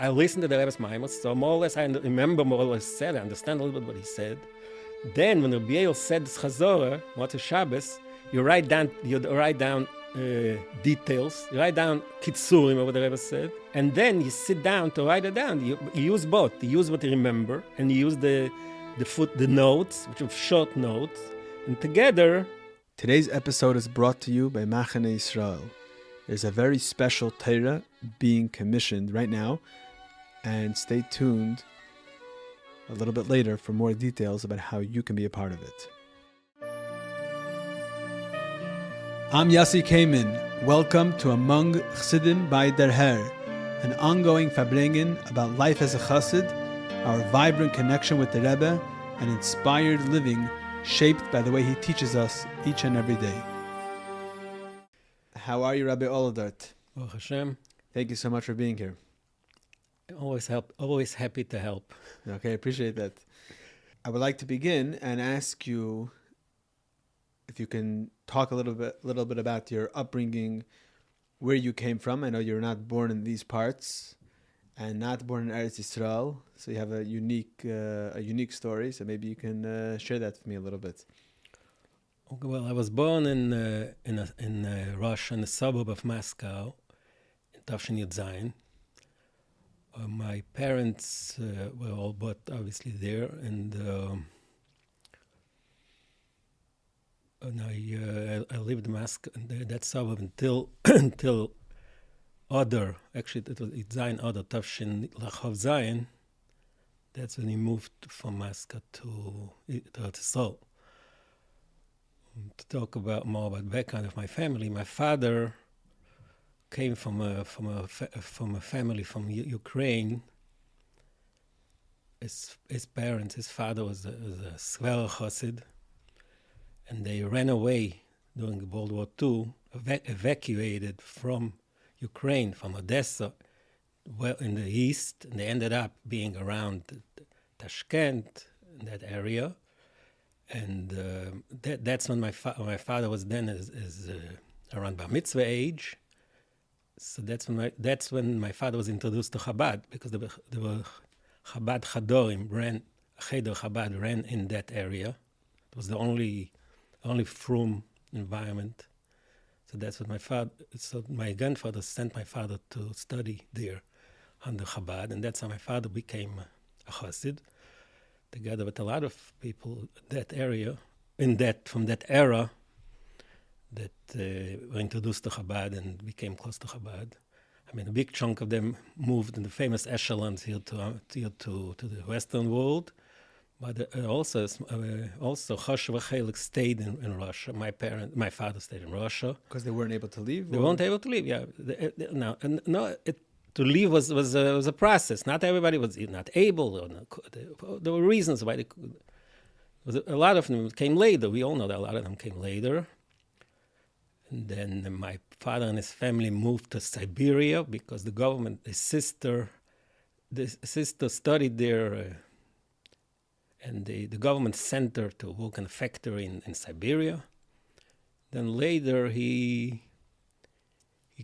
I listened to the Rebbe's Maamar, so more or less I remember more or less said, I understand a little bit what he said. Then when Reb Yoel said chazara, what's a Shabbos, you write down details, you write down kitzurim, or what the Rebbe said, and then you sit down to write it down. You use both. You use what you remember, and you use the notes, which are short notes, and together. Today's episode is brought to you by Machane Yisrael. There's a very special Torah being commissioned right now, and stay tuned a little bit later for more details about how you can be a part of it. I'm Yossi Kamen. Welcome to Among Chassidim by Der Her, an ongoing farbrengen about life as a chassid, our vibrant connection with the Rebbe, and inspired living shaped by the way he teaches us each and every day. How are you, Rabbi Olidort? Baruch Hashem. Thank you so much for being here. Always happy to help. Okay, I appreciate that. I would like to begin and ask you if you can talk a little bit about your upbringing, where you came from. I know you're not born in these parts and not born in Eretz Yisrael, so you have a unique story. So maybe you can share that with me a little bit. Well, I was born in Russia, in the suburb of Moscow, in Tafshin Yud Zayin. My parents were all but obviously there, and I lived in Moscow, that suburb until Oder, actually it was Zayin Oder, Tafshin Lachov Zayin. That's when he moved from Moscow to Seoul. To talk more about background of my family, my father came from a family from Ukraine. His parents, his father was a Sver Chassid, and they ran away during World War II, evacuated from Ukraine, from Odessa, well in the east, and they ended up being around Tashkent, in that area. And that's when my father was then around Bar Mitzvah age. So that's when my father was introduced to Chabad, because there were Chabad Chadorim Cheder Chabad ran in that area. It was the only frum environment. So that's what my grandfather sent my father to study there under Chabad, and that's how my father became a chassid, together with a lot of people in that area, from that era, that were introduced to Chabad and became close to Chabad. I mean, a big chunk of them moved in the famous echelons here to the Western world, but also Chosh v'Chelik stayed in Russia. My father stayed in Russia Because they weren't able to leave? They weren't able to leave. Yeah, to leave was a process. Not everybody was not able. There were reasons why they could. A lot of them came later. We all know that a lot of them came later. And then my father and his family moved to Siberia because the government, his sister studied there, and the government sent her to work in a factory in Siberia. Then later he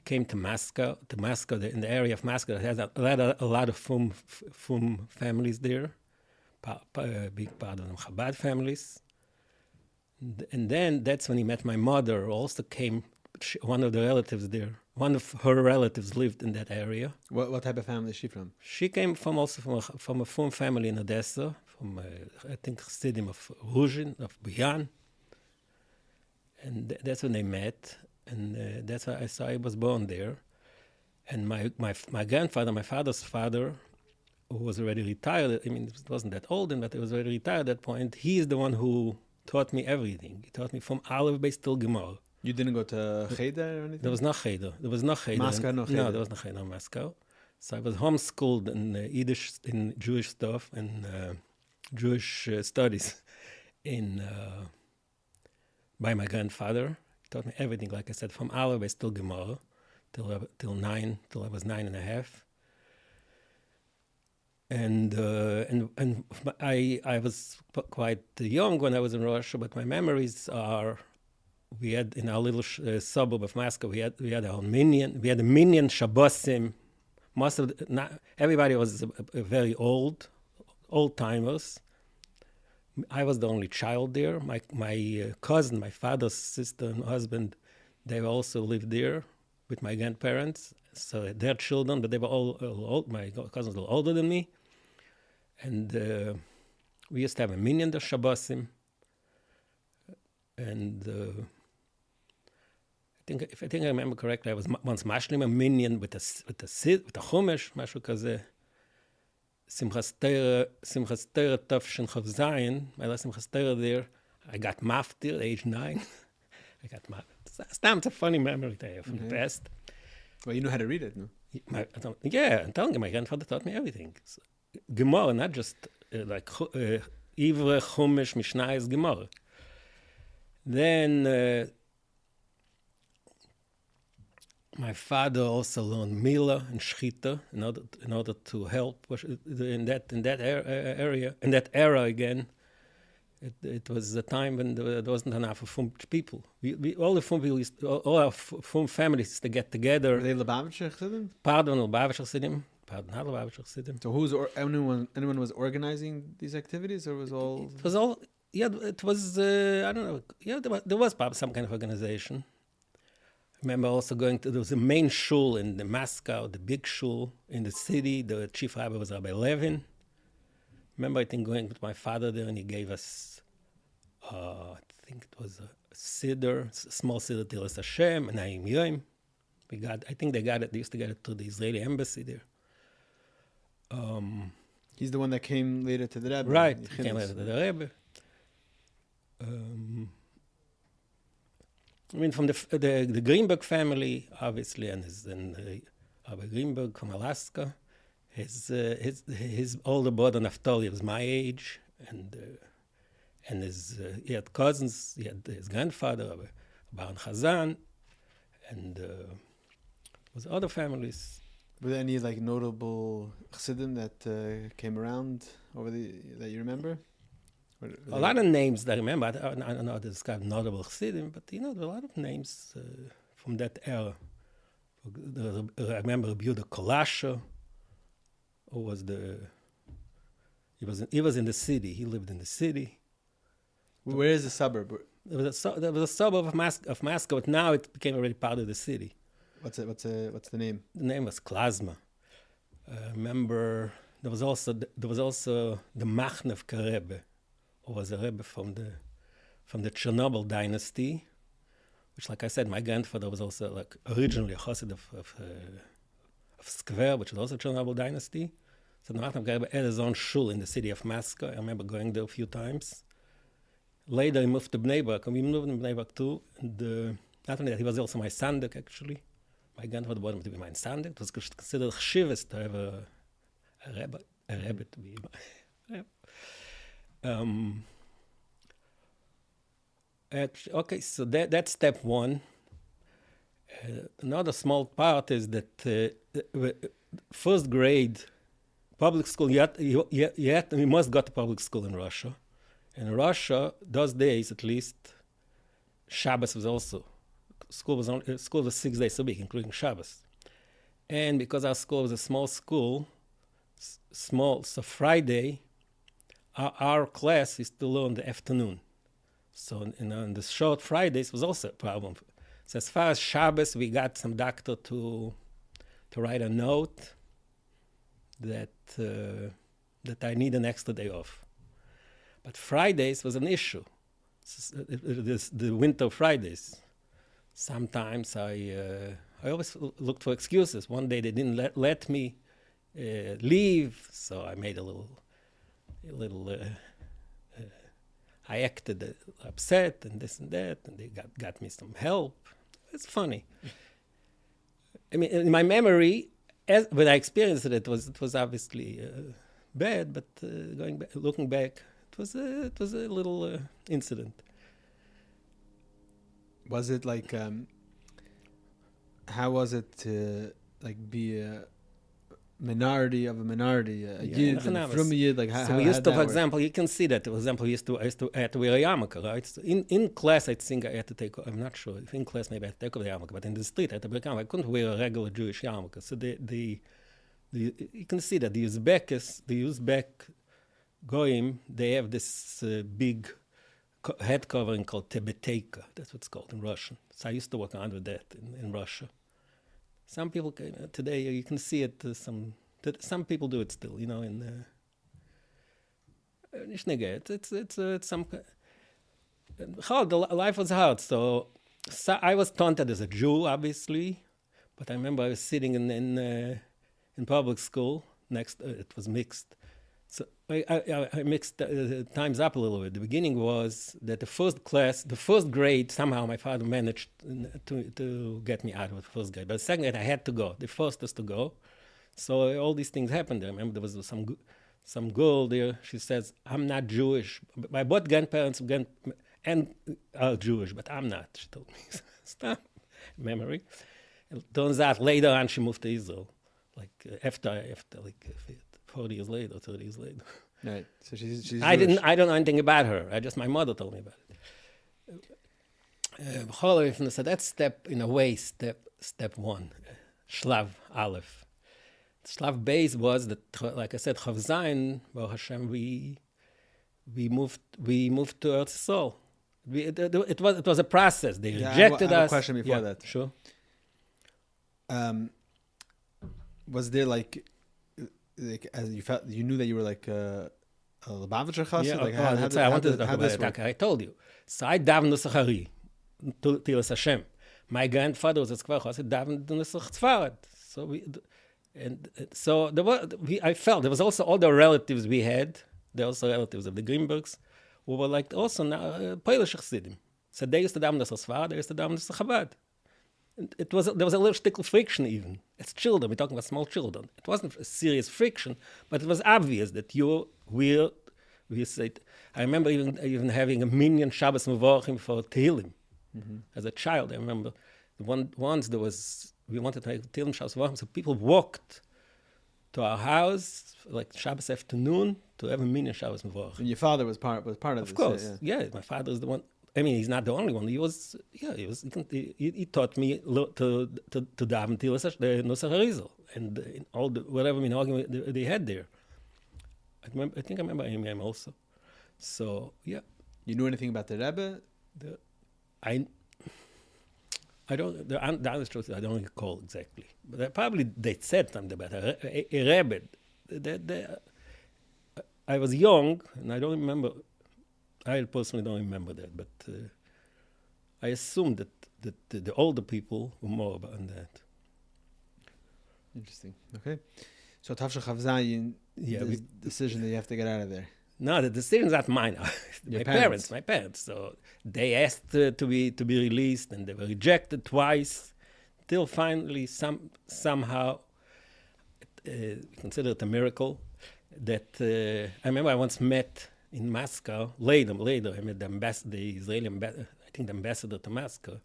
came to Moscow, in the area of Moscow that has a lot of frum families there, a big part of them Chabad families. And then that's when he met my mother, also came, one of her relatives lived in that area. What type of family is she from? She came from a frum family in Odessa, from I think Chassidim of Ruzhin, of Buyan. And that's when they met, and that's why I was born there. And my grandfather, my father's father, who was already retired, I mean, he wasn't that old, but he was already retired at that point, he is the one who taught me everything. He taught me from Aleph Beis till Gemara. You didn't go to Cheder or anything? There was no Cheder. Moscow, no Cheder? No, there was no Cheder in Moscow. So I was homeschooled in Yiddish, in Jewish stuff, and Jewish studies by my grandfather. He taught me everything, like I said, from Aleph Beis till Gemara, till I was 9.5. And I was quite young when I was in Russia, but my memories are, we had in our little suburb of Moscow, we had our minyan, we had a minyan Shabbosim most of everybody was very old timers. I was the only child there. My cousin, my father's sister and husband, they also lived there with my grandparents. So their children, but they were all old. My cousins were older than me. And we used to have a minyan the Shabbosim. And if I remember correctly, I was once mashlim a minyan with a chumash, mashu kazeh. Simchas Torah Tafshin Chav Zayin, my last Simchas Torah there, I got maftir, age 9. I got maftir. It's a funny memory I have from the past. Well, you know how to read it, no? I'm telling you, my grandfather taught me everything. So, Gemara, not just like Ivre, Chumash, Mishnah is Gemara. Then my father also learned Mila and Shchita in order to help in that area. In that era again, it was a time when there wasn't enough of Fum people. All our Fum families used to get together. Were they Lubavitcher Chassidim? Pardon, Lubavitcher Chassidim. Pardon, not Lubavitcher Chassidim. So anyone was organizing these activities, or was all? It was all. Yeah, it was. I don't know. Yeah, there was probably some kind of organization. I remember also there was a main shul in Moscow, the big shul in the city. The chief rabbi was Rabbi Levin. Remember, I think, going with my father there, and he gave us, I think it was a siddur, a small siddur, Tilas Hashem, and Naim Yom. I think they used to get it to the Israeli embassy there. He's the one that came later to the Rebbe. Right, he came later to the Rebbe. I mean, from the Greenberg family, obviously, and Rabbi Greenberg from Alaska. His older brother Naftali was my age, and he had cousins. He had his grandfather, Rabbi Baron Chazan, and was other families. Were there any like notable chassidim that came around that you remember? A lot of names that I remember. I don't know how to describe notable chassidim, but there are a lot of names from that era. I remember Reb Yehuda Kolasha, who was he was in the city. He lived in the city. Where is the suburb? There was a suburb of Moscow, but now it became already part of the city. What's the name? The name was Klazma. I remember there was also the Machnevka Rebbe, who was a Rebbe from the Chernobyl dynasty, which, like I said, my grandfather was also like originally a chassid of Skver, which was also Chernobyl dynasty. So the Machnevka Rebbe had his own shul in the city of Moscow. I remember going there a few times. Later, he moved to Bnei Brak, and we moved to Bnei Brak too. And not only that, he was also my sandik, actually. My grandfather wanted him to be my sandik. It was considered chshivas to have a rebbe to be my okay, so that's step one. Another small part is that first grade public school, you must go to public school in Russia. In Russia, those days at least, Shabbos was also, school was 6 days a week, including Shabbos. And because our school was a small school, so Friday, our class is to learn the afternoon. So in the short Fridays was also a problem. So as far as Shabbos, we got some doctor to write a note that I need an extra day off. But Fridays was an issue. The winter Fridays. Sometimes I always looked for excuses. One day they didn't let me leave, so I made a little. I acted upset and this and that, and they got me some help. It's funny. I mean, in my memory, when I experienced it, it was obviously bad. But looking back, it was a little incident. Was it like? How was it to be a minority of a minority, a yid from a yid? Like so we used to, for example, you can see that. For example, I used to wear a yarmulke, right? So in class, I think I had to take. I'm not sure if in class maybe I had to take off the yarmulke, but in the street I had to wear a yarmulke. I couldn't wear a regular Jewish yarmulke. So you can see that the Uzbek goyim, they have this big head covering called tebeteka. That's what it's called in Russian. So I used to work under that in Russia. Some people today you can see it. Some people do it still. In it's some. Hard. The life was hard. So I was taunted as a Jew, obviously, but I remember I was sitting in public school. It was mixed. So I mixed times up a little bit. The beginning was that the first grade, somehow my father managed to get me out of the first grade. But the second grade, I had to go. They forced us to go. So all these things happened. I remember there was some girl there. She says, "I'm not Jewish. My both grandparents are Jewish, but I'm not." She told me. Stop. Memory. It turns out later on she moved to Israel, after 40 years later, 30 years later. Right. So she's I don't know anything about her. My mother told me about it. So that's step one, Shlav Aleph. Shlav Beis was that, like I said, Chav Zayin, Baruch Hashem, we moved to Eretz Yisrael. It was a process. They rejected us. I have a question before that. Sure. Was there as you knew that you were a Lubavitcher chassid? Yeah, that's why I wanted to talk about it. I told you. So I davened Nusach Tilas Hashem. My grandfather was a Skvar chassid, davened Nusach Tzfaret. So I felt there was also all the relatives we had. There were also relatives of the Greenbergs who were also Polish chassidim. So they used to daven Nusach Tzfaret, they used to daven Nusach Chabad. There was a little stickle friction even. As children, we're talking about small children. It wasn't a serious friction, but it was obvious that we said. I remember even having a minyan Shabbos Mevorachim for Tehillim. Mm-hmm. As a child, I remember once we wanted to make Tehillim Shabbos Mevorachim, so people walked to our house Shabbos afternoon to have a minyan Shabbos Mevorachim. And your father was part of this. Of course, yeah. My father is the one. I mean, he's not the only one. He taught me to daven the Nusach Harizal and in all the whatever minhagim they had there. I think I remember him also. So yeah. You knew anything about the Rebbe? I don't. The honest truth is I don't recall exactly, but probably they said something about a Rebbe. I was young and I don't remember. I personally don't remember that, but I assume that the older people were more about that. Interesting. Okay. So Tafsha Chav Zayin, the decision that you have to get out of there. No, the decision's not mine. My parents. So they asked to be released, and they were rejected twice, till finally somehow consider it a miracle. That I remember I once met. In Moscow, later, I met the Israeli ambassador to Moscow.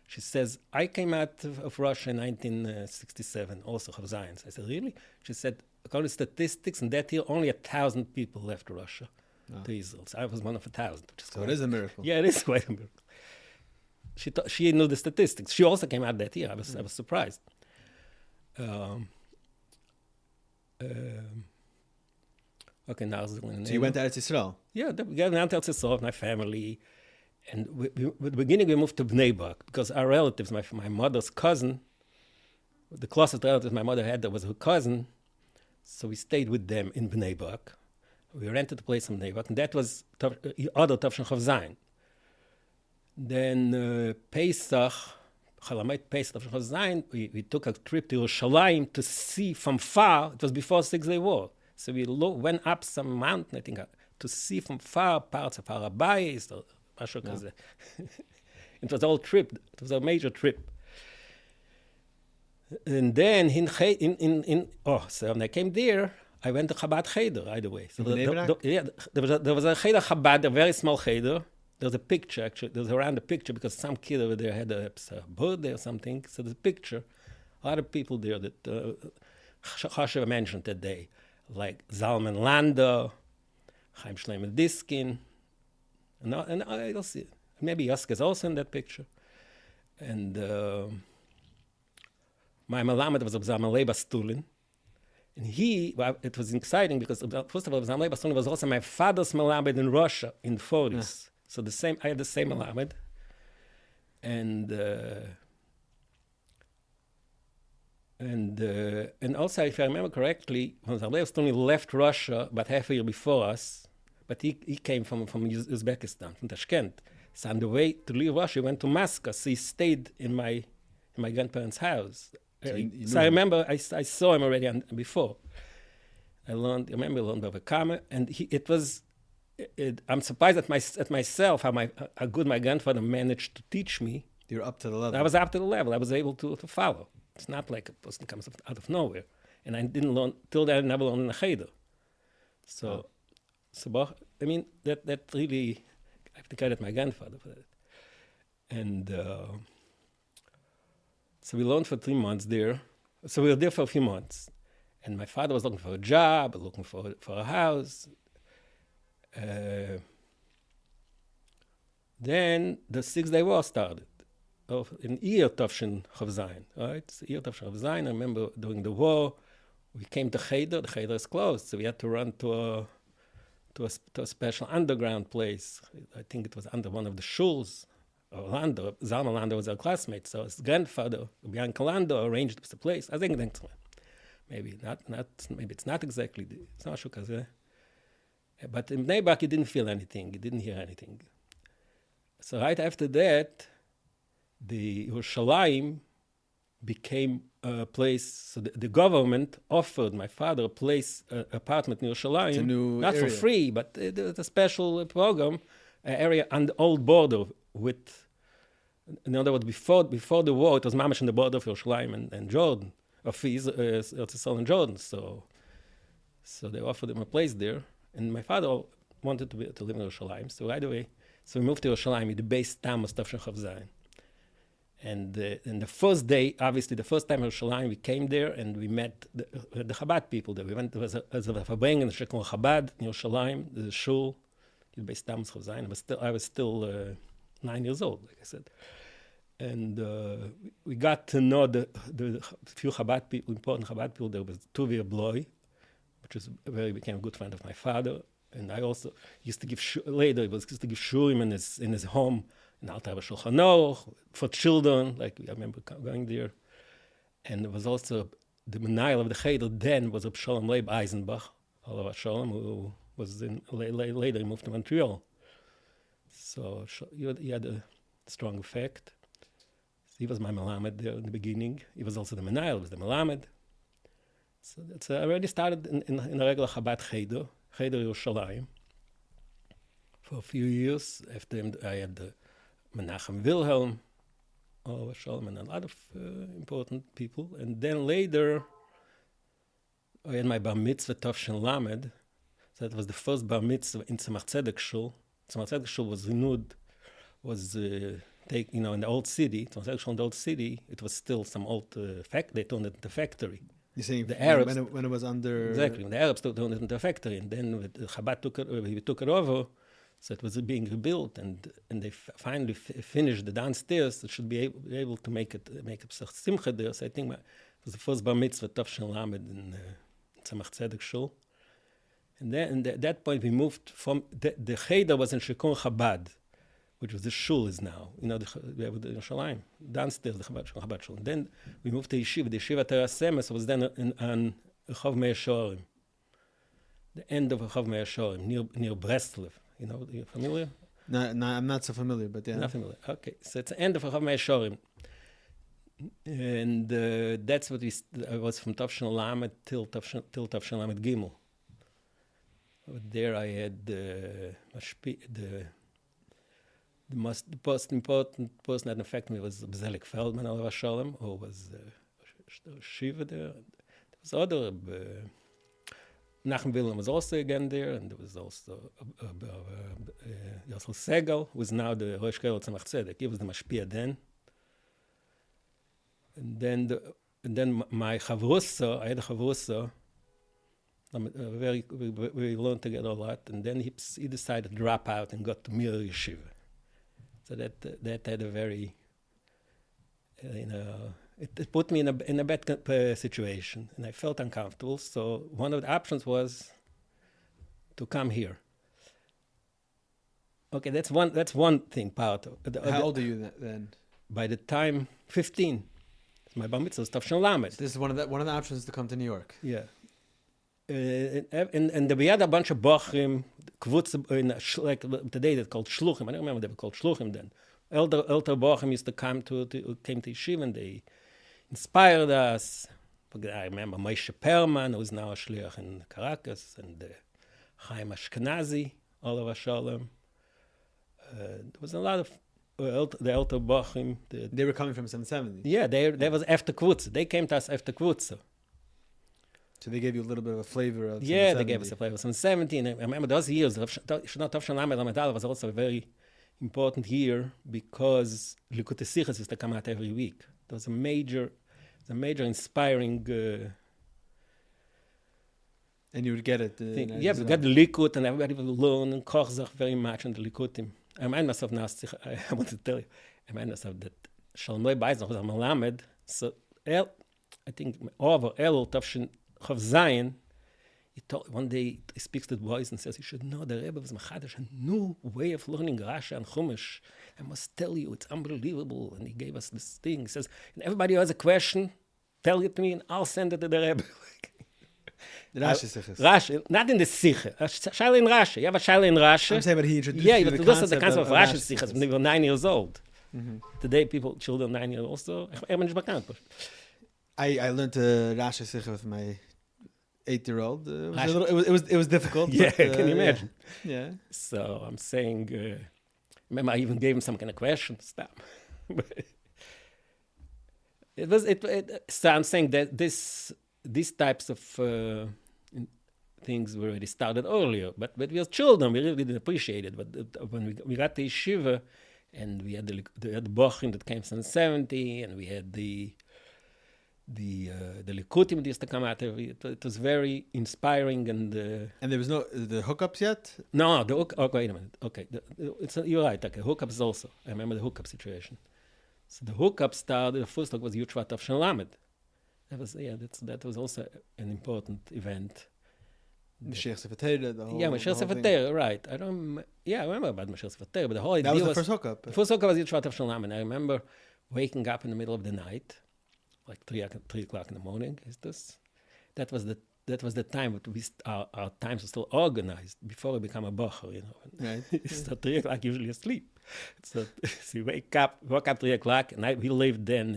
She says, I came out of Russia in 1967, also Chav Zayin. I said, really? She said, according to statistics, in that year, only 1,000 people left Russia to Israel. So I was one of 1,000. So it is a miracle. Yeah, it is quite a miracle. She knew the statistics. She also came out that year. I was surprised. Okay, now so you went to Eretz Yisrael? Yeah, we got out to Eretz Yisrael with my family, and at the beginning we moved to Bnei Brak because our relatives, my mother's cousin, the closest relative my mother had, that was her cousin, so we stayed with them in Bnei Brak. We rented a place in Bnei Brak, and that was other Tafshin Chav Zayin. Then Pesach, Chalamayit Pesach Tafshin Chav Zayin, we took a trip to Yerushalayim to see from far. It was before 6-Day War. So we went up some mountain, I think, to see from far parts of Har HaBayis or Mashu Kazeh. It was a whole trip. It was a major trip. And then so when I came there, I went to Chabad Cheder right away. So there was a Cheder Chabad, a very small Cheder. There's a picture, actually. There's around a picture because some kid over there had a birthday or something. So there's a picture. A lot of people there that Chashev mentioned that day. Like Zalman Lando, Chaim Shlomo Diskin, and I don't see it. Maybe Yoske is also in that picture. And my Malamed was Zalman Leba Stulin. And it was exciting because, first of all, Zamlei Basoni was also my father's Melamed in Russia in the 40s. Yeah. So I had the same Melamed. And also, if I remember correctly, when Zamlei Basoni left Russia about half a year before us, but he came from Uzbekistan, from Tashkent. So on the way to leave Russia, he went to Moscow. So he stayed in my grandparents' house. So I remember I saw him already before. I remember I learned about Kama, and I'm surprised at myself how good my grandfather managed to teach me. You're up to the level. I was up to the level. I was able to follow. It's not like a person comes out of nowhere. And I didn't learn, till then I never learned in a cheder. So I mean, that really, I have to credit my grandfather for that. And so we learned for 3 months there. So we were there for a few months. And my father was looking for a job, looking for a house. Then the 6-day war started. In Iyar Tovshin Chavzayin, right? Iyar Tovshin Chavzayin, I remember during the war, we came to Cheder. The Cheder is closed, so we had to run to a special underground place. I think it was under one of the shuls. Orlando, Zalman Lando was our classmate, so his grandfather, Bianca Lando, arranged the place. I think maybe it's not exactly, it's not Shukazeh. But in Bnei Brak, he didn't feel anything, he didn't hear anything. So right after that, the Yerushalayim became a place, so the government offered my father a place, apartment in Yerushalayim, not area. For free, but a special program, area on the old border with, in other words, before the war, it was Maamar on the border of Yerushalayim and Jordan, of Israel and Jordan. So they offered him a place there, and my father wanted to live in Yerushalayim. So right away, we moved to Yerushalayim, the base Tammuz Tavshin Chav Zayin. And the first day, obviously, the first time in Yerushalayim, we came there and we met the Chabad people there. We went as a farbrengens shekol Chabad in Yerushalayim, the shul, the base Tammuz Chav Zayin. I was still 9 years old, like I said. And we got to know the few Chabad people, important Chabad people. There was Tuvia Bloy, which became a good friend of my father. And I also used to give later. He used to give shurim in his home in Alter Rebbe Shulchan Aruch for children. Like I remember going there, and there was also the maniach of the cheder. Then was Reb Shalom Leib Eisenbach, Alav Shalom, who was later he moved to Montreal. So he had a strong effect. He was my Melamed there in the beginning. He was also the maniach, was the Melamed. So that's I already started in a regular Chabad Cheder Yerushalayim. For a few years after him, I had the Menachem Wilhelm, and a lot of important people. And then later, I had my Bar Mitzvah Tovshin Lamed. So that was the first Bar Mitzvah in Tzemach Tzedek Shul. Tzemach Tzedek Shul was renewed, in the old city. Tzemach Tzedek Shul in the old city, it was still some old they turned it into a factory. You're saying the Arabs, when it was under... Exactly, when the Arabs turned it into a factory, and then Chabad took it over, so it was being rebuilt, and they finally finished the downstairs. It should be able to make it simcha there. So I think it was the first Bar Mitzvah Tovshin Lamed in Tzemach Tzedek Shul. And then at that point we moved from the cheder was in Shikon Chabad, which was the shul is now. We have the Yerushalayim downstairs, the Chabad shul. And then we moved to yeshiva. The yeshiva Teras Semes was then on Chav Meir Shorim, the end of Chav Meir Shorim, near Breslev. You're familiar? No, I'm not so familiar, but yeah. Not familiar. Okay, so it's the end of Chav Meir Shorim, and that's what I was from Tovshin Lamed till Tovshin Lamed Gimel. There I had the most important person that affected me was Bezelik Feldman, Alav Shalom, who was Shiva there. There was other, Nachum Wilhelm was also again there, and there was also Yosel Segal, who is now the Rosh Kerel Tzemach Tzedek. He was the Mashpia then. And then my Chavrusa, I had a Chavrusa, we learned together a lot, and then he decided to drop out and got to Mir Yeshiva. So that had a very, it put me in a bad situation, and I felt uncomfortable. So one of the options was to come here. Okay, that's one thing. Part of How old are you then? By the time 15, my bar mitzvah was Tafshan Lamed. So this is one of the options to come to New York. Yeah. And we had a bunch of bochrim, like today they're called shluchim. I don't remember they were called shluchim then. Elder bochrim used to came to yeshiva, and they inspired us. I remember Moshe Perman, who is now a shliach in Caracas, and Chaim Ashkenazi, Olav Shalom. There was a lot of the elder bochrim. They were coming from 770. Yeah, they was after Kvutza. They came to us after Kvutza. So they gave you a little bit of a flavor of 770. Yeah, they gave us a flavor of 770. And I remember those years, Tafshan Lamed Lamed was also a very important year because Likutei Sichos used to come out every week. It was a major inspiring and you would get it. Thing. Yeah, we got the Likud, and everybody would learn and koch very much on the Likutim. I remind myself now, I want to tell you, I remind myself that Shalmei Beis was a Melamed, so I think over El Tafshan Chav Zayin, one day he speaks to the boys and says, you should know the Rebbe was Machadash, a new way of learning Rashi and Chumash. I must tell you, it's unbelievable. And he gave us this thing. He says, and everybody who has a question, tell it to me and I'll send it to the Rebbe. The Rashi sichos. Rashi, not in the sichos. Shaila in Rashi. You have a shaila in Rashi. I'm saying, but he introduced you you to the concept of Rashi sichos sichos when they were 9 years old. Mm-hmm. Today, children 9 years old, so I learned Rashi sichos with my 8-year-old. It was difficult. Yeah, but, can you imagine? Yeah. So I'm saying, remember I even gave him some kind of question. Stop. So I'm saying that these types of things were already started earlier, but we were children, we really didn't appreciate it. But when we got to yeshiva, and we had the bochrim that came from 70, and we had the likutim that used to come out every. It was very inspiring, and there was no the hookups yet. No, wait a minute. Okay, you're right. Okay, hookups also. I remember the hookup situation. So the hookup started. The first hook was Yuchvat of Shalamed. That was also an important event. Mashiach Sefer Torah, the whole. Yeah, Mashiach Sefer Torah, right? I remember about Mashiach Sefer Torah, but the whole idea was the first hookup. The first hookup was Yuchvat of Shalamed. I remember waking up in the middle of the night, like 3 o'clock in the morning. That was the time that our times were still organized before we become a bocher, you know. Right. So 3 o'clock usually asleep. So you woke up 3 o'clock, and we lived then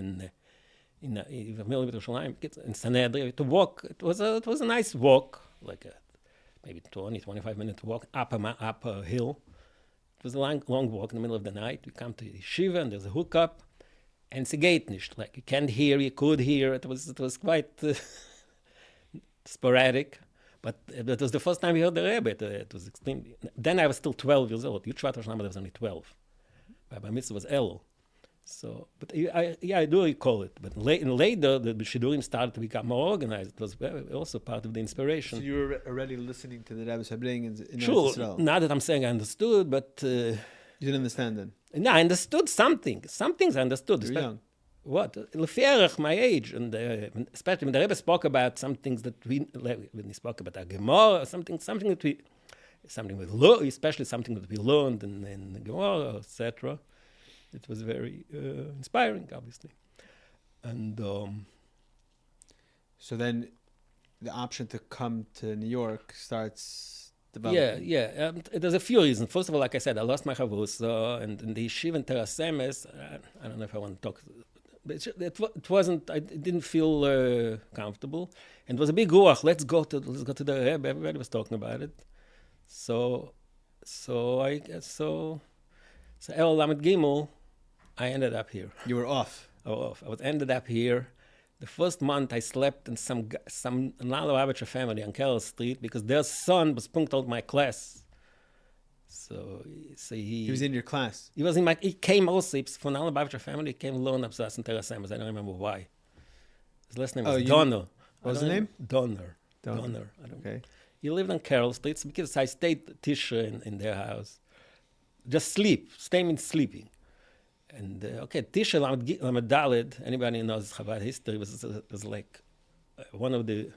in the middle of Yerushalayim, in Sanhedrin, to walk. It was a nice walk, like maybe 20-25-minute walk up a hill. It was a long walk in the middle of the night. We come to yeshiva, and there's a hookup, and it's a gate nicht. Like you can't hear, you could hear. It was quite sporadic, but it was the first time we heard the Rebbe. It was extremely. Then I was still 12 years old. Yuchvat Rosh Hashanah was only 12. Rabbi Mitzvah was Elul. So, but I do recall it. But later, the Shidurim started to become more organized. It was also part of the inspiration. So you were already listening to the Rebbe's farbrengens in Sure, Israel. not that I'm saying I understood, but you didn't understand then. No, I understood something. Some things I understood. You're young. What? Lefierach, my age, and especially when the Rebbe spoke about some things that when he spoke about a Gemara, something with especially something that we learned in the Gemara, etc. It was very inspiring, obviously. And so then the option to come to New York starts developing. Yeah. There's a few reasons. First of all, like I said, I lost my chavus, and in the yeshiva in Terasemes, I don't know if I want to talk. It wasn't. I didn't feel comfortable, and it was a big ruach. Let's go to the Rebbe. Everybody was talking about it. So El Lamed Gimel, I ended up here. You were off. I was ended up here. The first month I slept in some Lubavitcher family on Carroll Street because their son was punctual my class. So he was in your class. He came also from a Lubavitcher family. He came learn up in Terasemes. I don't remember why. His last name was Donner. What was his name? Donner. Okay. He lived on Carroll Street because I stayed Tisha in their house. Just stay means sleeping. And Tisha Lamed Daled, anybody who knows Chabad history, was like one of the,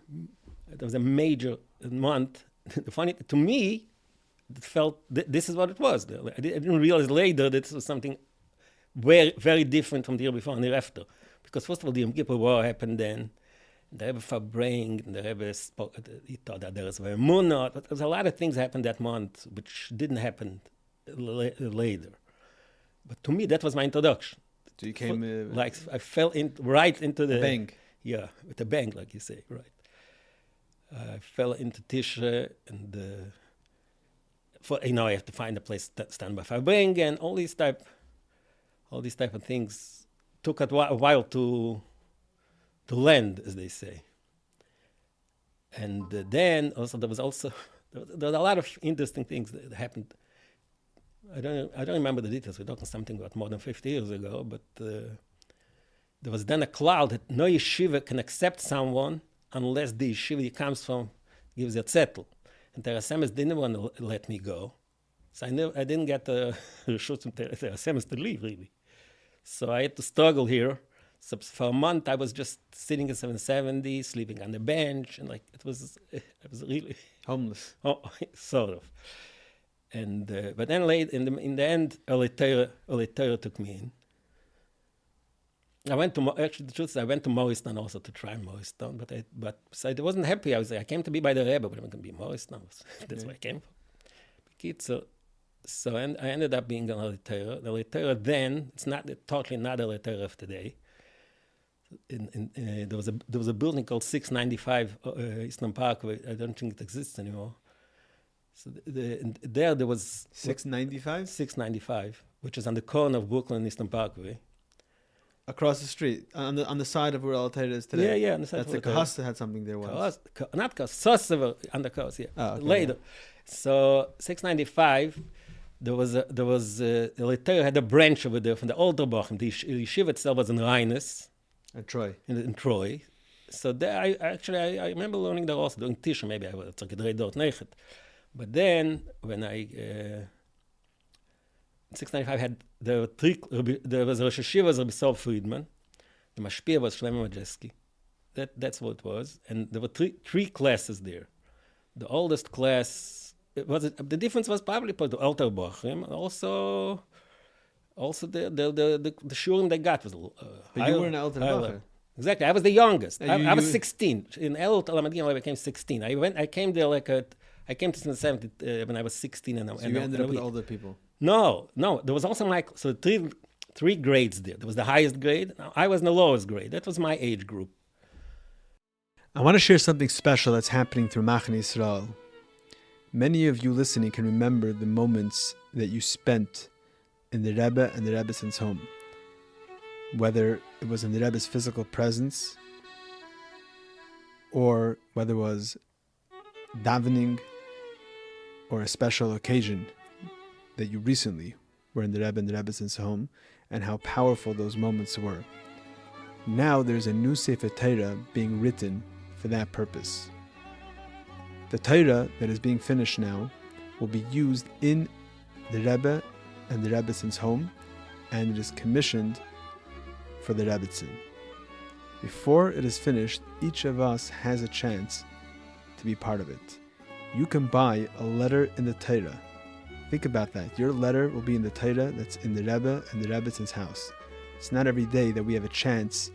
it was a major month. Funny, to me, it felt, this is what it was. I didn't realize later that this was something very, very different from the year before and the year after. Because first of all, the Yom Kippur War happened then. The Rebbe farbrengens, and the Rebbe spoke, he thought that there was a munah, but there was a lot of things happened that month which didn't happen later. But to me, that was my introduction. So you came... like, I fell right into the... bang. Yeah, with a bang, like you say, right. I fell into Tisha, and I have to find a place to stand by farbrengens, and all these type of things took a while to land, as they say. And then also there was a lot of interesting things that happened. I don't remember the details. We're talking something about more than 50 years ago, but there was then a cloud that no yeshiva can accept someone unless the yeshiva he comes from gives a zettel. And Terasemis didn't want to let me go. So I didn't get the reshut from Terasemis to leave, really. So I had to struggle here. So for a month, I was just sitting in 770, sleeping on the bench, and like it was really homeless. Oh, sort of. And but then late in the end, Olidort took me in. I went to the truth is I went to Morristown also to try Morristown, but so I wasn't happy. I came to be by the Rebbe, but I'm going to be Morristown. That's where I came from. So and I ended up being an Olidort. The Olidort then, it's totally not the Olidort of today. There was a building called 695 Eastern Parkway. I don't think it exists anymore. So there was 695. 695, which is on the corner of Brooklyn and Eastern Parkway. Across the street, on the side of where Olidort is today. Yeah, on the side. That's the Kehos that had something there once. Not Kehos, Sossever on the Kehos. Yeah, okay, later. Yeah. So 695. There was Olidort had a branch over there from the older Bochum. The yeshiva itself was in Rheinis. In Troy. So there, I remember learning there also, doing Tisha, maybe I was like dort nechet. But then, when in 695 there was Rosh Yeshiva was Rabbi Saul Friedman, the Mashpia was Shlomo Majeski. That's what it was. And there were three classes there. The oldest class, the difference was probably for the Alter Bochum, also the shurim they got was but you were in Alter Bochum. Exactly. I was the youngest. I was 16. In El Talamadin, I became 16. I came there I came to 70 when I was 16. So you ended up with older people? No. There was also three grades there. There was the highest grade. I was in the lowest grade. That was my age group. I want to share something special that's happening through Machne Yisrael. Many of you listening can remember the moments that you spent in the Rebbe and the Rebbe's home. Whether it was in the Rebbe's physical presence, or whether it was davening, or a special occasion that you recently were in the Rebbe and the Rebbe's home, and how powerful those moments were. Now there's a new Sefer Torah being written for that purpose. The Torah that is being finished now will be used in the Rebbe and the Rebbetzin's home, and it is commissioned for the Rebbetzin. Before it is finished, each of us has a chance to be part of it. You can buy a letter in the Torah. Think about that. Your letter will be in the Torah that's in the Rebbe and the Rebbetzin's house. It's not every day that we have a chance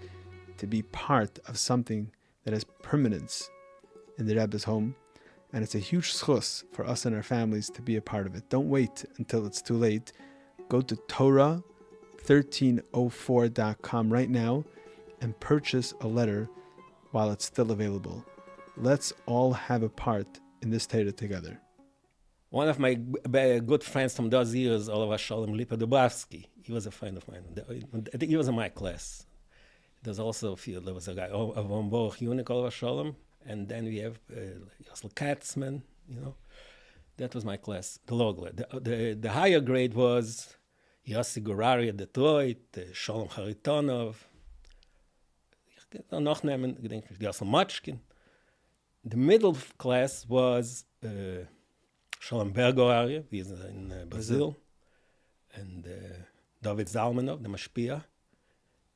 to be part of something that has permanence in the Rebbe's home, and it's a huge sichos for us and our families to be a part of it. Don't wait until it's too late. Go to Torah1304.com right now and purchase a letter while it's still available. Let's all have a part in this Torah together. One of my good friends from those years, Olav Shalom Lipa Dubrovsky, he was a friend of mine. He was in my class. There was a guy, Avon Baruch Yunik, Olav Shalom, and then we have Yosel Katzman, That was my class, the low grade. The higher grade was Yossi Gurari at Detroit, Shalom Haritonov, noch nehmen, Yosel Machkin. The middle class was Shalom Bergorari, he's in Brazil, and David Zalmanov, the Mashpia,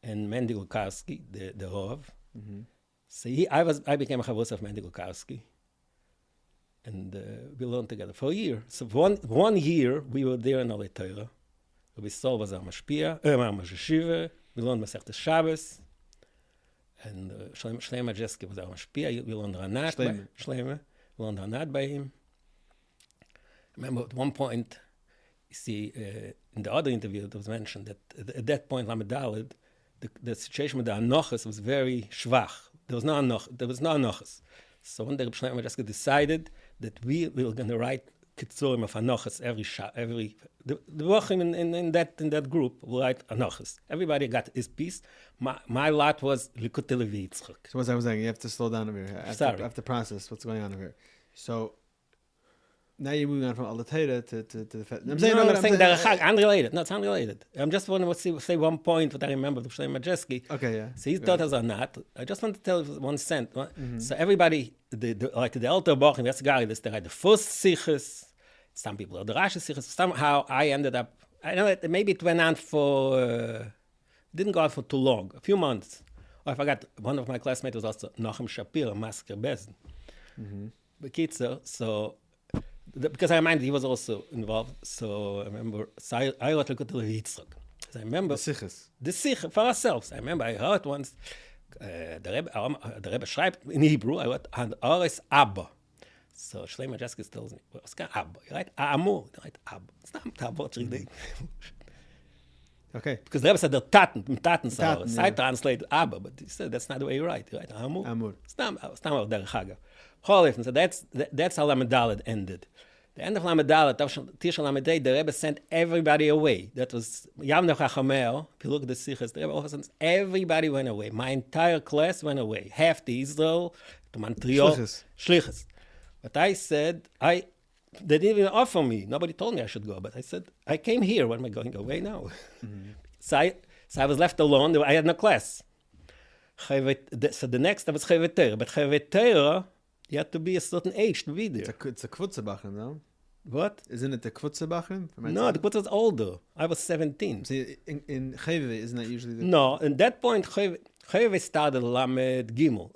and Mendy Lukarski, the Rov. Mm-hmm. So I became a chavos of Mendy Lukarski. And we learned together for a year. So one year, we were there in Olei Torah. Rabbi Sol was our Mashpia, our yeshiva. We learned Masechtas Shabbos. And Shlomo Jeske was our Mashpia. We learned Ranat. Shlomo. We learned Ranat by him. I remember at one point, you see, in the other interview, it was mentioned that at that point, Lamed Daled, the situation with the Anochas was very schwach. There was no Anochas. So one day, Reb Shlomo Jeske decided that we were going to write Kitzurim of Anochas every the Wochim in that group will write Anochas. Everybody got his piece. My lot was Likutei Levi Yitzchak. So what I was saying, you have to slow down over here. I have to process what's going on over here. So now you're moving on from Olei Torah to the... I'm saying unrelated. No, it's unrelated. I'm just want to say one point what I remember of Shlomo Jeske. Okay, yeah. So his daughters are not. I just want to tell you one cent. Mm-hmm. So everybody, like the elder Bochum, that's Gary, they write the first sichos. Some people are the Rashi sichos. Somehow I ended up, I know that maybe it went on for, didn't go on for too long, a few months. Or I forgot, one of my classmates was also Nachum Shapira, Masker Bezen. Bekitzer, so, because I reminded he was also involved, so I remember, I wrote Likutei Levi Yitzchak. I remember the sichos for ourselves. I remember I heard once the Rebbe schreibt in Hebrew. I wrote an Oris Abba. So Shlomo Jeske tells me, "What's kind Abba? You write Amur. You write Abba. It's not Tabot really." Okay. Because the Rebbe said the Taten. So I translated Abba, but he said that's not the way you write. You write Amur. Amur. It's not Derech Hagav. So that's how Lamed Daled ended. The end of Lamed Daled, Tisha Lamed Day, the Rebbe sent everybody away. That was Yavnei Chachamel. If you look at the sichos, the Rebbe also sent everybody went away. My entire class went away. Half to Israel, to Montreal. Shlichus. But I said, they didn't even offer me. Nobody told me I should go. But I said, I came here. What am I going away now? Mm-hmm. So I was left alone. I had no class. So the next time was Chevei Torah. But Chevei Torah, you have to be a certain age to be there. It's a Kvutze Bachrim, no? What? Isn't it the Kvutze Bachrim? No, the Kvutze was older. I was 17. See, in Chevei, isn't that usually the... No, at that point, Chevei started Lamed Gimel.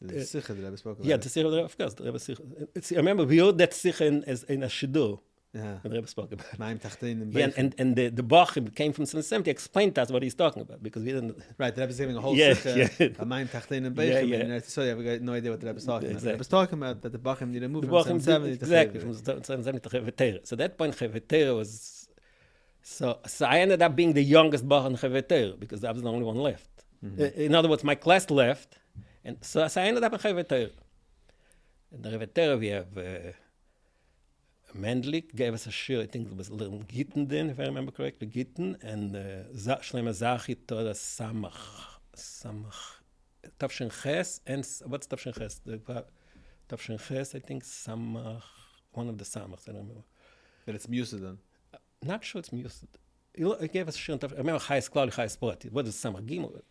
The Sicha that Rebbe spoke about. Yeah, the Sicha, of course, the Rebbe Sicha. I remember we heard that Sicha in a Shidur. Yeah. When the Rebbe spoke about it. Maim Tachtein and and the Bachim came from Sim to explain to us what he's talking about, because we didn't... Right, the Rebbe's giving a whole Sicha, a Maim Tachtein and Beichem, yeah. So yeah, we got no idea what the Rebbe's talking about. Exactly. The Rebbe's talking about that the Bachim need to move from 770 to exactly, Chevei. from 770 to Chevei Torah. So at that point, Chevei Torah was... So I ended up being the youngest Bach in Chevei Torah, because I was the only one left. Mm-hmm. In other words, my class left, and so I ended up in Chevei Torah. In the Chevei Torah, we have Mendlik gave us a shir, I think it was a little Gitten then, if I remember correctly, Gitten, and Shlomo Zachi taught us Samach, Tavshin Ches, and what's Tavshin Ches? Tavshin Ches, I think Samach, one of the Samachs, I don't remember. But it's muted then? Not sure it's muted. He gave us shir, I remember Chayes Klal, Chayes Prat, what is Samach Gimel?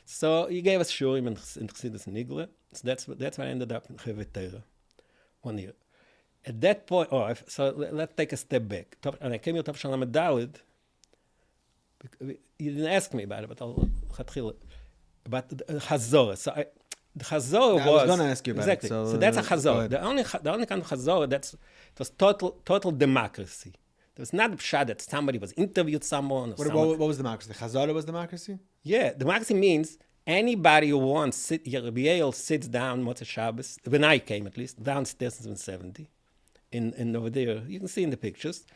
So he gave us shurim in Chassidus Nigle. So that's why I ended up in Chevei Torah 1 year. At that point, let's take a step back. And I came here to Tavshin Lamed Daled. You didn't ask me about it, but I'll about the chazara. So the chazara was... I was going to ask you about exactly. it. So that's a chazara. The only kind of chazara, it was total democracy. There was not a pshat that somebody was interviewed someone. What was democracy? The chazara was democracy? Yeah, democracy means anybody who wants, Rabbi Yoel sits down, Motzei Shabbos, when I came at least, downstairs in 70, in over there, you can see in the pictures.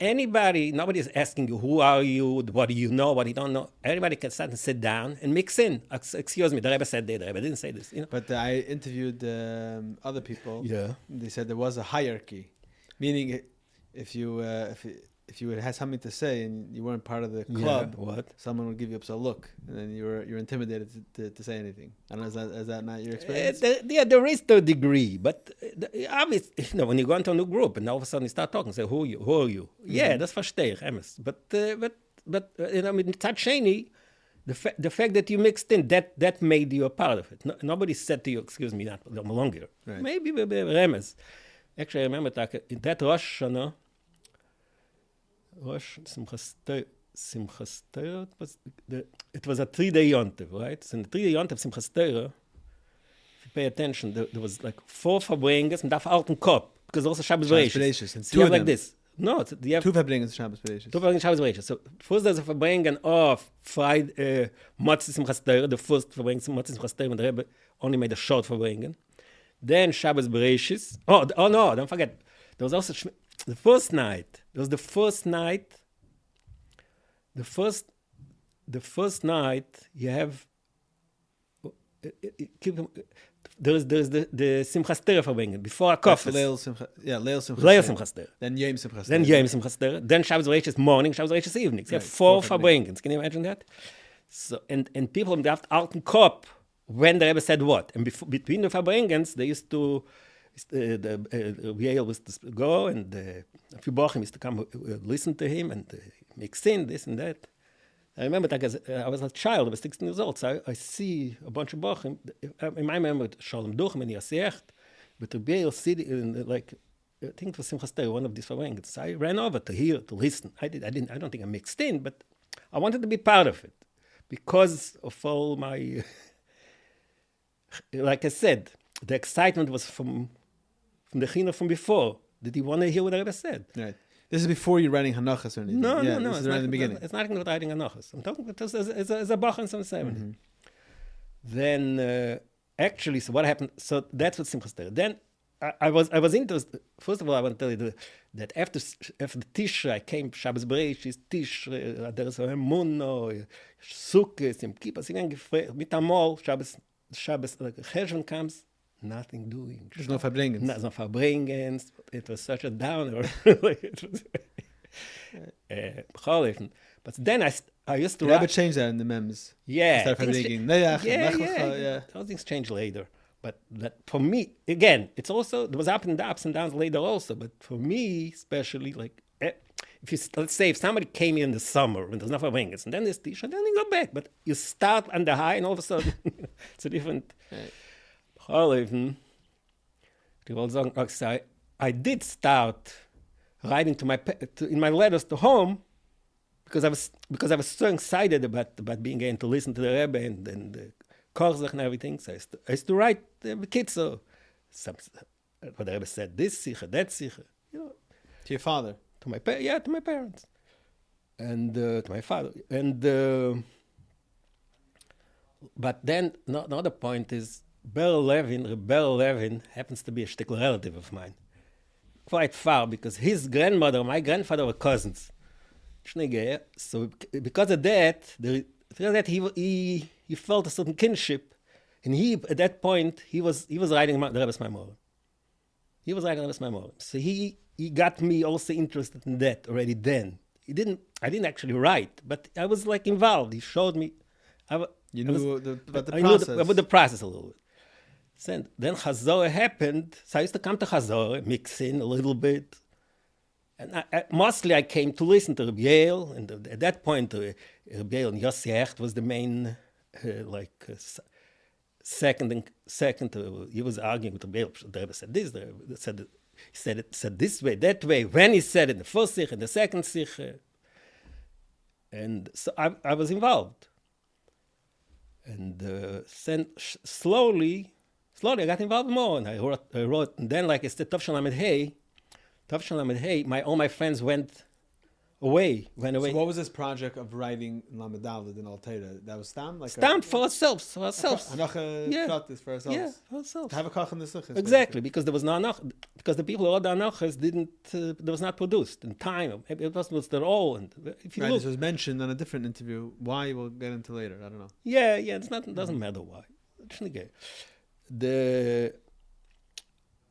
And nobody is asking you, who are you, what do you know, what you don't know. Everybody can start and sit down and mix in. Excuse me, the Rebbe said that, the Rebbe didn't say this. You know? But I interviewed other people. Yeah. They said there was a hierarchy, meaning if you had something to say and you weren't part of the club, someone would give you up a look, and then you're intimidated to say anything. I don't know, is that not your experience? There is to a degree, but obviously, when you go into a new group and all of a sudden you start talking, say, who are you? Mm-hmm. Yeah, that's verstehe ich, emes. But with Tzad the fact that you mixed in, that made you a part of it. Nobody said to you, excuse me, not longer. Right. Maybe remes. Actually, I remember that in that Rosh Hashanah, Rosh Simchas Torah. It was a 3-day yontiv, right? So in the 3-day yontiv Simchas Torah, if you pay attention, there was like 4 farbrengens and daf alten Kop, because also Shabbos Bereishis. And So two you of have them. like this. No, you have 2 farbrengens Shabbos Bereishis. 2 farbrengens Shabbos Bereishis. So first there's a farbrengen of Friday, Motzei Simchas Torah, the first farbrengen Motzei Simchas Torah, when the Rebbe only made a short farbrengen. Then Shabbos Bereishis. Oh no, don't forget. There was also the first night. There was the first night. The first night you have. There's the Simchas Torah farbrengen before a Kofes. Leil Simchas Simchas Torah. Then Yom Simchas Torah. Then Yom Simchas Torah. Then Shabbos Bereishis morning. Shabbos Bereishis evening. So you have 4 farbrengens. Can you imagine that? So and people in the alten Kop, when the Rebbe said what, and between the farbrengens they used to. The Reb Yoel was to go, and a few bochim used to come listen to him and mix in this and that. I remember that I was a child, I was 16 years old, so I see a bunch of bochim. In my memory, Shalom Duchem and Yasiecht, but Reb Yoel sitting like I think it was Simchas Torah, one of these farbrengens. So I ran over to hear, to listen. I don't think I mixed in, but I wanted to be part of it because of all my. Like I said, the excitement was from the chinuch from before. Did he want to hear what I ever said? Right. This is before you're writing Hanachas or anything. No. This is right in the beginning. It's not even about writing Hanachas. I'm talking about this as a Bach in some 70. Then, actually, so what happened? So that's what Simchas Torah. Then I was interested. First of all, I want to tell you that after Tishrei, I came Shabbos Bereishis, Tishrei, there is a Emuno, Sukkot, Yom Kippur, mit Amol, Shabbos, like Cheshvan comes. Nothing doing. There's no farbrengens. No farbrengens. It was such a downer. But then I used to Did Rebbe change that in the memes? Yeah. Yeah. Those things change later. But that for me, again, it's also, there was ups and downs later also. But for me, especially, like, if you, let's say, if somebody came in the summer when there's no farbrengens, and then there's Tisha, then you go back. But you start on the high, and all of a sudden, it's a different... Right. I did start writing in my letters to home because I was so excited about being able to listen to the Rebbe and the Korzach and everything. So I used to write the kids. So what the Rebbe said, this sicha, that sicha, to your father, to my parents, and to my father, and but then another point is. Reb Levin happens to be a shtickle relative of mine. Quite far, because his grandmother, my grandfather were cousins. So because of that, he felt a certain kinship, and at that point he was writing the Rebbe's maamorim. He was writing the Rebbe's maamorim. So he got me also interested in that already then. I didn't actually write, but I was like involved. He showed me. About the process. I knew about the process a little bit. So then chazara happened. So I used to come to chazara, mix in a little bit. And mostly I came to listen to Reb Yoel. And at that point, Reb Yoel and Yossi Hecht was the main, second. He was arguing with Reb Yoel. The Rebbe said this, he said this way, that way. When he said it in the first sich, in the second sich. And so I was involved. And slowly I got involved more, and I wrote, and then like I said, Tov Shalom Hey, all my friends went away. So what was this project of writing Lamed Daled in Al Torah? That was Stam? For ourselves. Hanacha Yeah, for ourselves. Yeah, for ourselves. To have a kach in the sichos. Exactly, because there was no anach, because the people who wrote the anachas didn't, it was not produced in time. It was their all. And if you Right, look, this was mentioned in a different interview. Why we'll get into later. I don't know. Yeah, it's not. It doesn't matter why. The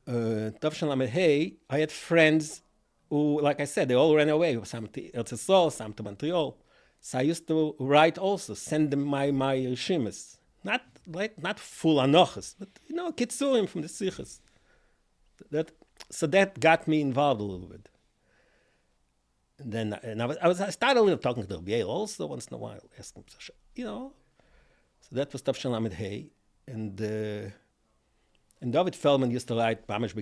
Tov Shalom Hey, I had friends who, like I said, they all ran away. Some to Eretz Yisrael, some to Montreal. So I used to write also, send them my rishimas. Not full anochas, but kitzurim from the sichos. So that got me involved a little bit. And then I started a little talking to Reb Yoel also once in a while, asking him, So that was Tov Shalom Hey, and And David Feldman used to write Mamish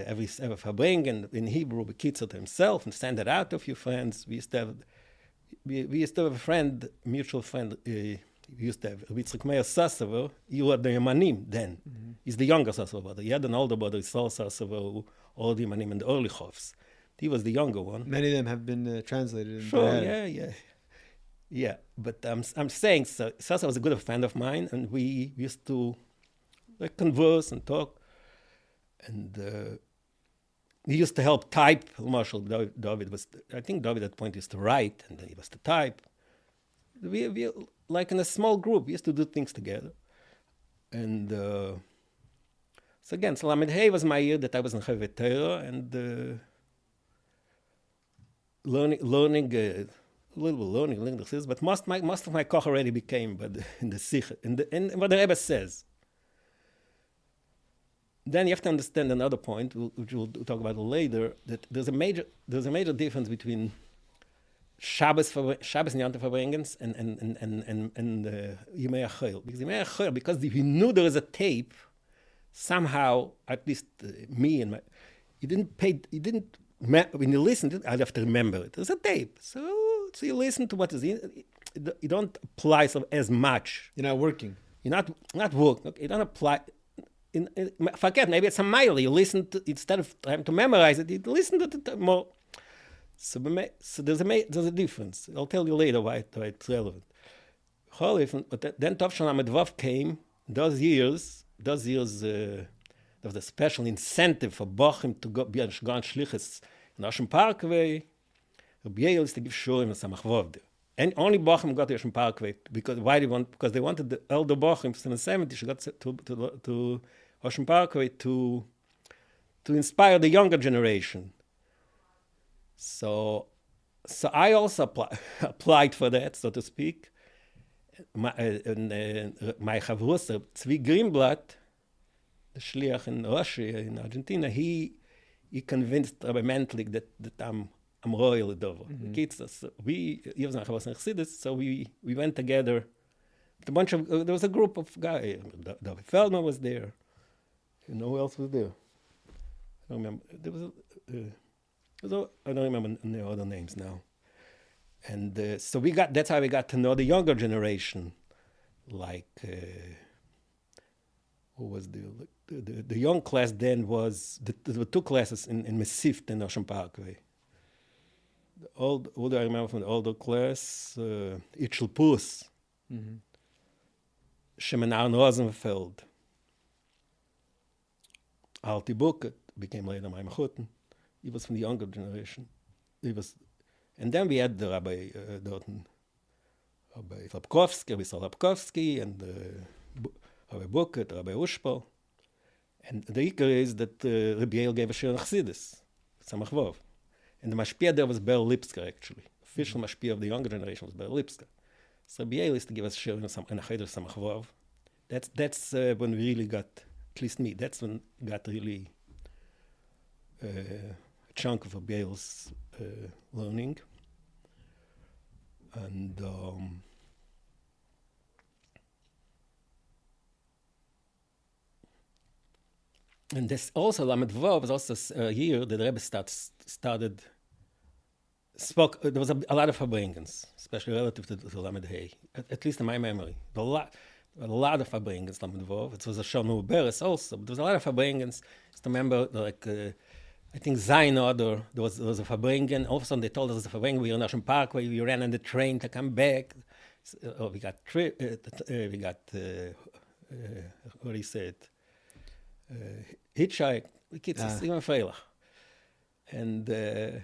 every farbrengen in Hebrew, Bekitzot himself, and send it out to a few friends. We used to have a friend, mutual friend, we used to have Yitzchak Meir Sassover. You were the Yemanim then. Mm-hmm. He's the younger Sassover brother. He had an older brother, Saul Sassover, all the Yemanim and the Ehrlichofs. He was the younger one. Many of them have been translated. Sure, yeah. But I'm saying, Sassover was a good friend of mine, and we used to converse and talk. And he used to help type. Marshall David was, I think David at the point used to write, and then he was to type. We like in a small group, we used to do things together. And so again, Rebbe.He was my year that I was in Chavet Torah, and learning the sichos, but most of my koch already became in the sichos, and what the Rebbe says. Then you have to understand another point, which we'll talk about later, that there's a major difference between Shabbos and Yom Tov farbrengens and Yemei HaChol. Because Yemei HaChol, because if you knew there was a tape, somehow, at least me and when you listened, I'd have to remember it. There's a tape. So you listen to what is in it. You don't apply as much. You're not working. You're not working. Okay? You don't apply. Forget, maybe it's a mile. You listen to, instead of trying to memorize it, you listen to it more. So there's a difference. I'll tell you later why it's relevant. But then Tov Shana Medvav came. Those years, there was a special incentive for Bochum to go on Shlichus in Ocean Parkway. Rebbe Yoel used to give shurim and Samach Vov there. And only Bochum got to Ocean Parkway because they wanted the elder Bochum in the 70s. She got to Ocean Parkway to inspire the younger generation. So I also applied for that, so to speak. My Chavrus, Tzvi Greenblatt, the shliach in Russia, in Argentina, he convinced Rabbi Mentlik that I'm royal dover. So we went together. There was a group of guys. David Feldman was there. You know who else was there? I don't remember. I don't remember the other names now. And so that's how we got to know the younger generation. Like, who was the young class then was, there were two classes in Mesift in Ocean Parkway. What do I remember from the older class? Itchel Pus, Shemenar Rosenfeld, Alti Buket, became later my Mechutten. He was from the younger generation. And then we had the Rabbi Dorten, Rabbi Lapkovsky, and Rabbi Buket, Rabbi Ushpal. And the ikar is that Rebbe Yoel gave a shir on Chassidus, Samach Vov. And the mashpia there was Ber Lipsker, actually. Official mashpia of the younger generation was Ber Lipsker. So Rebbe Yoel used to give us a shir on a cheder Samach Vov. That's when we really got, at least me, that's when got really a chunk of Rebbe Yoel's learning. And this also, Lamed Vov was also a year that the Rebbe started, there was a lot of farbrengens, especially relative to Rebbe.He, at least in my memory. A lot of farbrengens, Lamed Vov. It was a Shonu Beres also, but there was a lot of farbrengens. I just remember, I think Zayin Order, there was a farbrengen. All of a sudden they told us there was a farbrengen. We were in Ocean Parkway. We ran on the train to come back. We got what do you say it? Hitchhike. It's even freilich. And a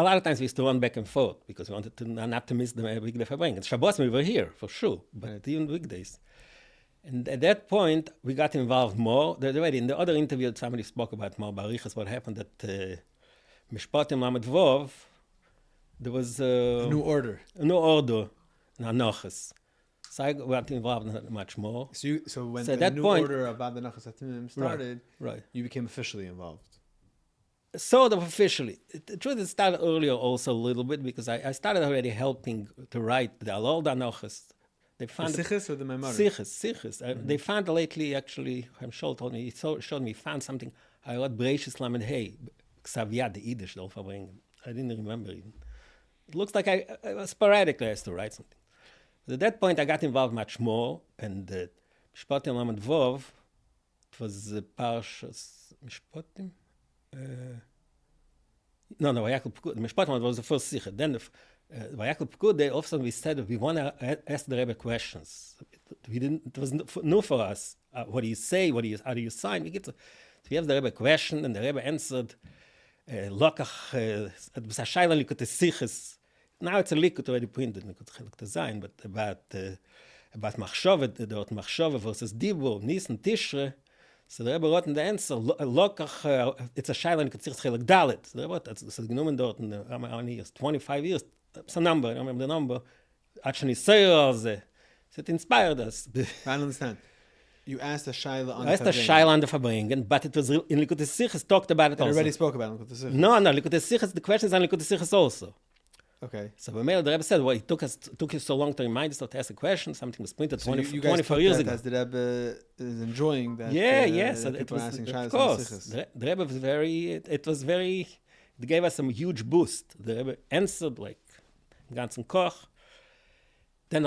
lot of times we used to run back and forth because we wanted to not to miss the weekday farbrengen. Shabbos we were here for sure, but even weekdays. And at that point, we got involved more. Already in the other interview, somebody spoke about more barichas, what happened at Mishpatim Lamed Vov. There was a new order. In Hanochas. So I got involved much more. So when the new order of the Nachasatim started, right, you became officially involved. Sort of officially. The truth is, it started earlier also a little bit because I started already helping to write the Alol Danochas. They found the sichos or the maamorim? Sichos. They found lately, actually, Hamshol told me, he showed me, found something, I wrote Breishis Lamed Hey, Ksav Yad, the Yiddish, the farbrengens. I didn't remember even. It looks like I sporadically has to write something. But at that point, I got involved much more, and Mishpatim Lamed Vov, it was Parshas Mishpatim? No, Vayakal Pekudei. Mishpatim was the first Sikha. Then Vayakal Pekudei, all of a sudden we said that we want to ask the Rebbe questions. It was new for us. What do you say? How do you sign? So we asked the Rebbe a question, and the Rebbe answered, Lokach, it was a Shaila Likut Sichos. Now it's a Likut already printed, Likut Chelek Design, but about Machshove, the Machshove versus Dibur, Nisan, Tishre. So the Rebbe wrote in the answer, Lokach, it's a Shaila Likut Sichos Chelek Dalet. So the Rebbe wrote, it's genommen dort in how many years? 25 years. It's a number, I don't remember the number. Actually, so it inspired us. I don't understand. You asked a Shaila on the farbrengens, but it was in Likut Sichos talked about it also. I already spoke about Likut Sichos. No, Likut Sichos, the question is on Likut Sichos also. Okay. So the Rebbe said, well, it took you so long to remind us to ask a question. Something was printed so 24 years ago. As the Rebbe is enjoying that. Yes, that it was, asking of course. The Rebbe was it gave us some huge boost. The Rebbe answered like ganzen Koch. Then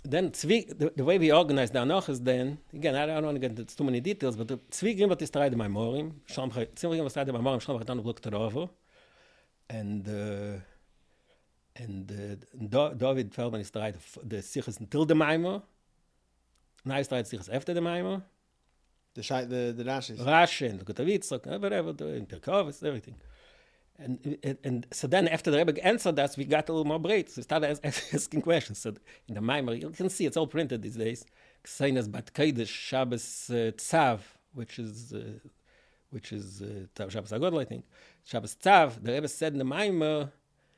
the way we organized the Anoch is then, again, I don't want to get into too many details, but the Tzvi Grimbert is tried the maamorim. Tzvi Grimbert tried the maamorim, Shalom Chatan looked it over. And Dovid Feldman is tried the sichos until the Maamar. Now he's tried sichos after the Maamar. The Rashis. Rashi and the Kutavitzok, whatever, the Kehos, everything. And so then after the Rebbe answered us, we got a little more brave. So we started asking questions. So in the Maamar, you can see it's all printed these days. Kseinas Bat Kodesh Shabbos Tzav, which is Shabbos Agodol, I think. Shabbos Tzav, the Rebbe said in the Maamar,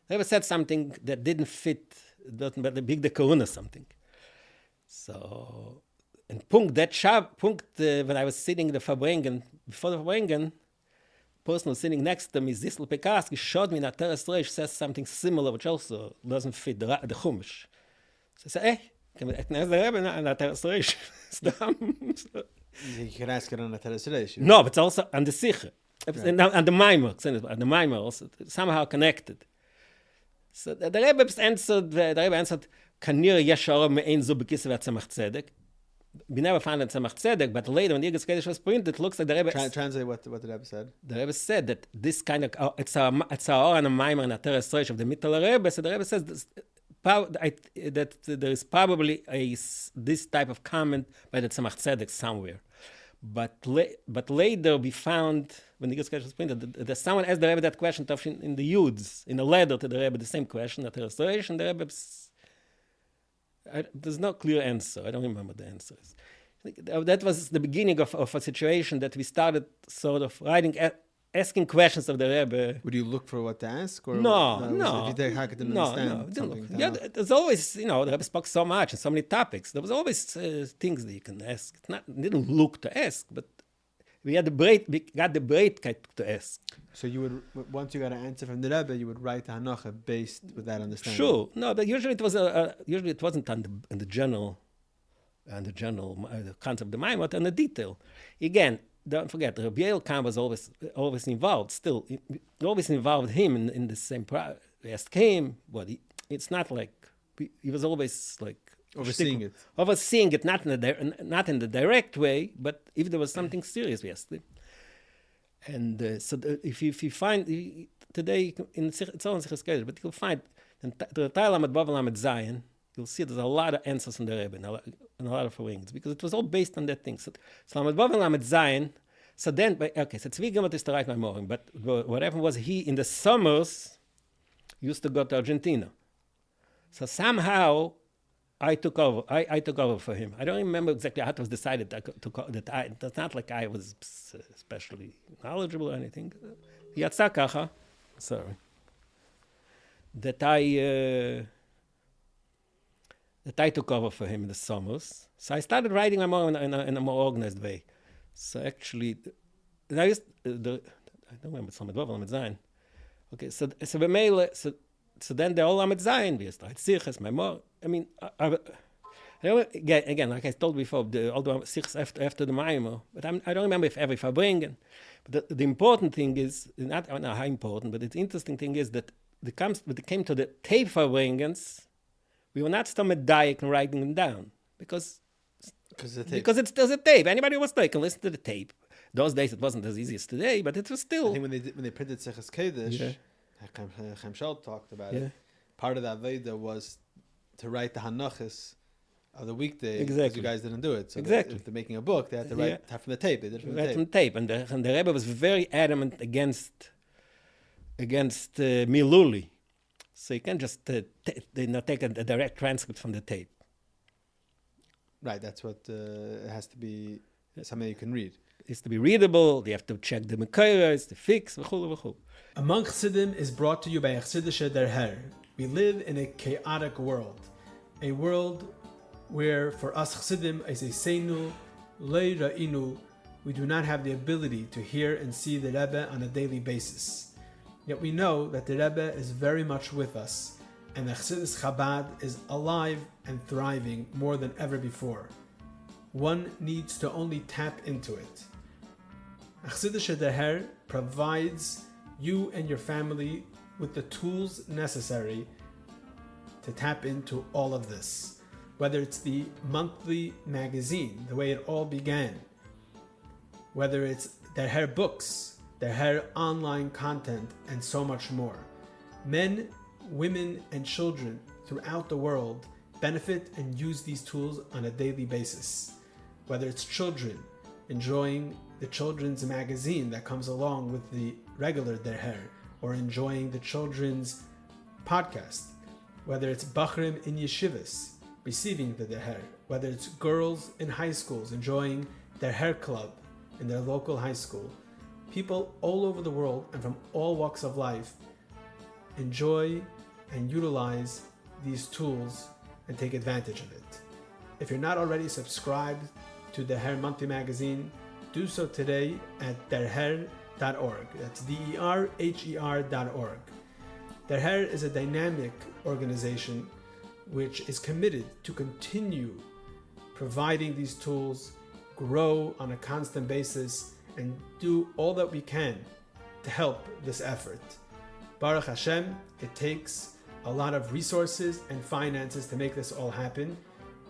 the Rebbe said something that didn't fit, but the big Kahuna something. So, and when I was sitting before the farbrengens, person was sitting next to me, Zisl Pekarski, showed me that Teres Reish says something similar, which also doesn't fit the Chumash. So I said, can I ask the Rebbe on that Teres Reish? You can ask it on the Teres Reish. No, but it's also on the Sicha. And the Maamar also, somehow connected. So the Rebbe answered, Kanir Yeshara Me'ein Zu Bekisse V'Tzemach Tzedek. We never found it Tzemach Tzedek, but later when the Yigis Kodesh was printed, it looks like the Rebbe... Translate what the Rebbe said. The Rebbe said that this kind of... It's our Or and a Maamar and a Teres Reish of the Mittel Rebbe, so the Rebbe says that there is probably this type of comment by the Tzemach Tzedek somewhere. But later we found, when the Yigis Kodesh was printed, that someone asked the Rebbe that question in the Yuds, in a letter to the Rebbe, the same question, the Teres Reish, and the Rebbe... there's no clear answer. I don't remember the answers. That was the beginning of a situation that we started sort of writing, asking questions of the Rebbe. Would you look for what to ask? Or no. If you didn't understand something. Yeah, there's always, the Rebbe spoke so much and so many topics. There was always things that you can ask. Didn't look to ask, but we got the breitkeit to ask. So you would, once you got an answer from the Rebbe, you would write the Hanocha based with that understanding. Sure, no, but usually it wasn't in the general concept of the Maamar, but on the detail. Again, don't forget, Rabbi Yoel Kahan was always involved. Still, it always involved him in the same. We asked him, it's not like he was always like. Overseeing it, not in the direct way, but if there was something serious, we asked him. And if you find today it's all in Sichos Kodesh, but you'll find the Lamed Bavel Lamed Zayin, you'll see there's a lot of answers from the Rebbe and a lot of farbrengens because it was all based on that thing. So Lamed Bavel Lamed Zayin. So then, so Tzvi Grimbert is to write maamorim, but what happened was he in the summers used to go to Argentina. So somehow. I took over for him. I don't remember exactly how it was decided it's not like I was especially knowledgeable or anything. Yatsa kacha, sorry. That I took over for him in the summers. So I started writing more in a more organized way. So actually, I don't remember some Zayin. Okay, so so then the whole Amid Zion, we start sichos, maamorim. I mean, again, like I told before, all the sichos after the Maamar, but I don't remember if every farbrengen. But the important thing is, I don't know how important, but the interesting thing is that when it came to the tape farbrengens, we were not still medayik and writing them down because it's there's a tape. Anybody who was there can listen to the tape. Those days it wasn't as easy as today, but it was still. I think when they printed Sichos Kodesh, Chaim Shal talked about it. Part of that Veda was to write the Hanachas of the weekday. Exactly. You guys didn't do it. So if they're making a book, they had to write from the tape. They did it from the tape. And the Rebbe was very adamant against Miluli. So you can't just take a direct transcript from the tape. Right, that's what it has to be something you can read. It has to be readable, you have to check the mekoros, the fix, v'chul. Among Chassidim is brought to you by Chassidische Der Herr. We live in a chaotic world. A world where for us Chassidim, as a seinu, lei ra'inu, we do not have the ability to hear and see the Rebbe on a daily basis. Yet we know that the Rebbe is very much with us, and the Chassidus Chabad is alive and thriving more than ever before. One needs to only tap into it. Chassidische Der Herr provides you and your family with the tools necessary to tap into all of this. Whether it's the monthly magazine, the way it all began, whether it's Der Herr books, Der Herr online content, and so much more. Men, women, and children throughout the world benefit and use these tools on a daily basis. Whether it's children enjoying the children's magazine that comes along with the regular Der Herr, or enjoying the children's podcast, whether it's bachrim in yeshivas receiving the Der Herr, whether it's girls in high schools enjoying Der Herr club in their local high school. People all over the world and from all walks of life enjoy and utilize these tools and take advantage of it. If you're not already subscribed to the Herr Monthly Magazine, do so today at derher.org. That's DERHER.org. Der Herr is a dynamic organization which is committed to continue providing these tools, grow on a constant basis, and do all that we can to help this effort. Baruch Hashem, it takes a lot of resources and finances to make this all happen.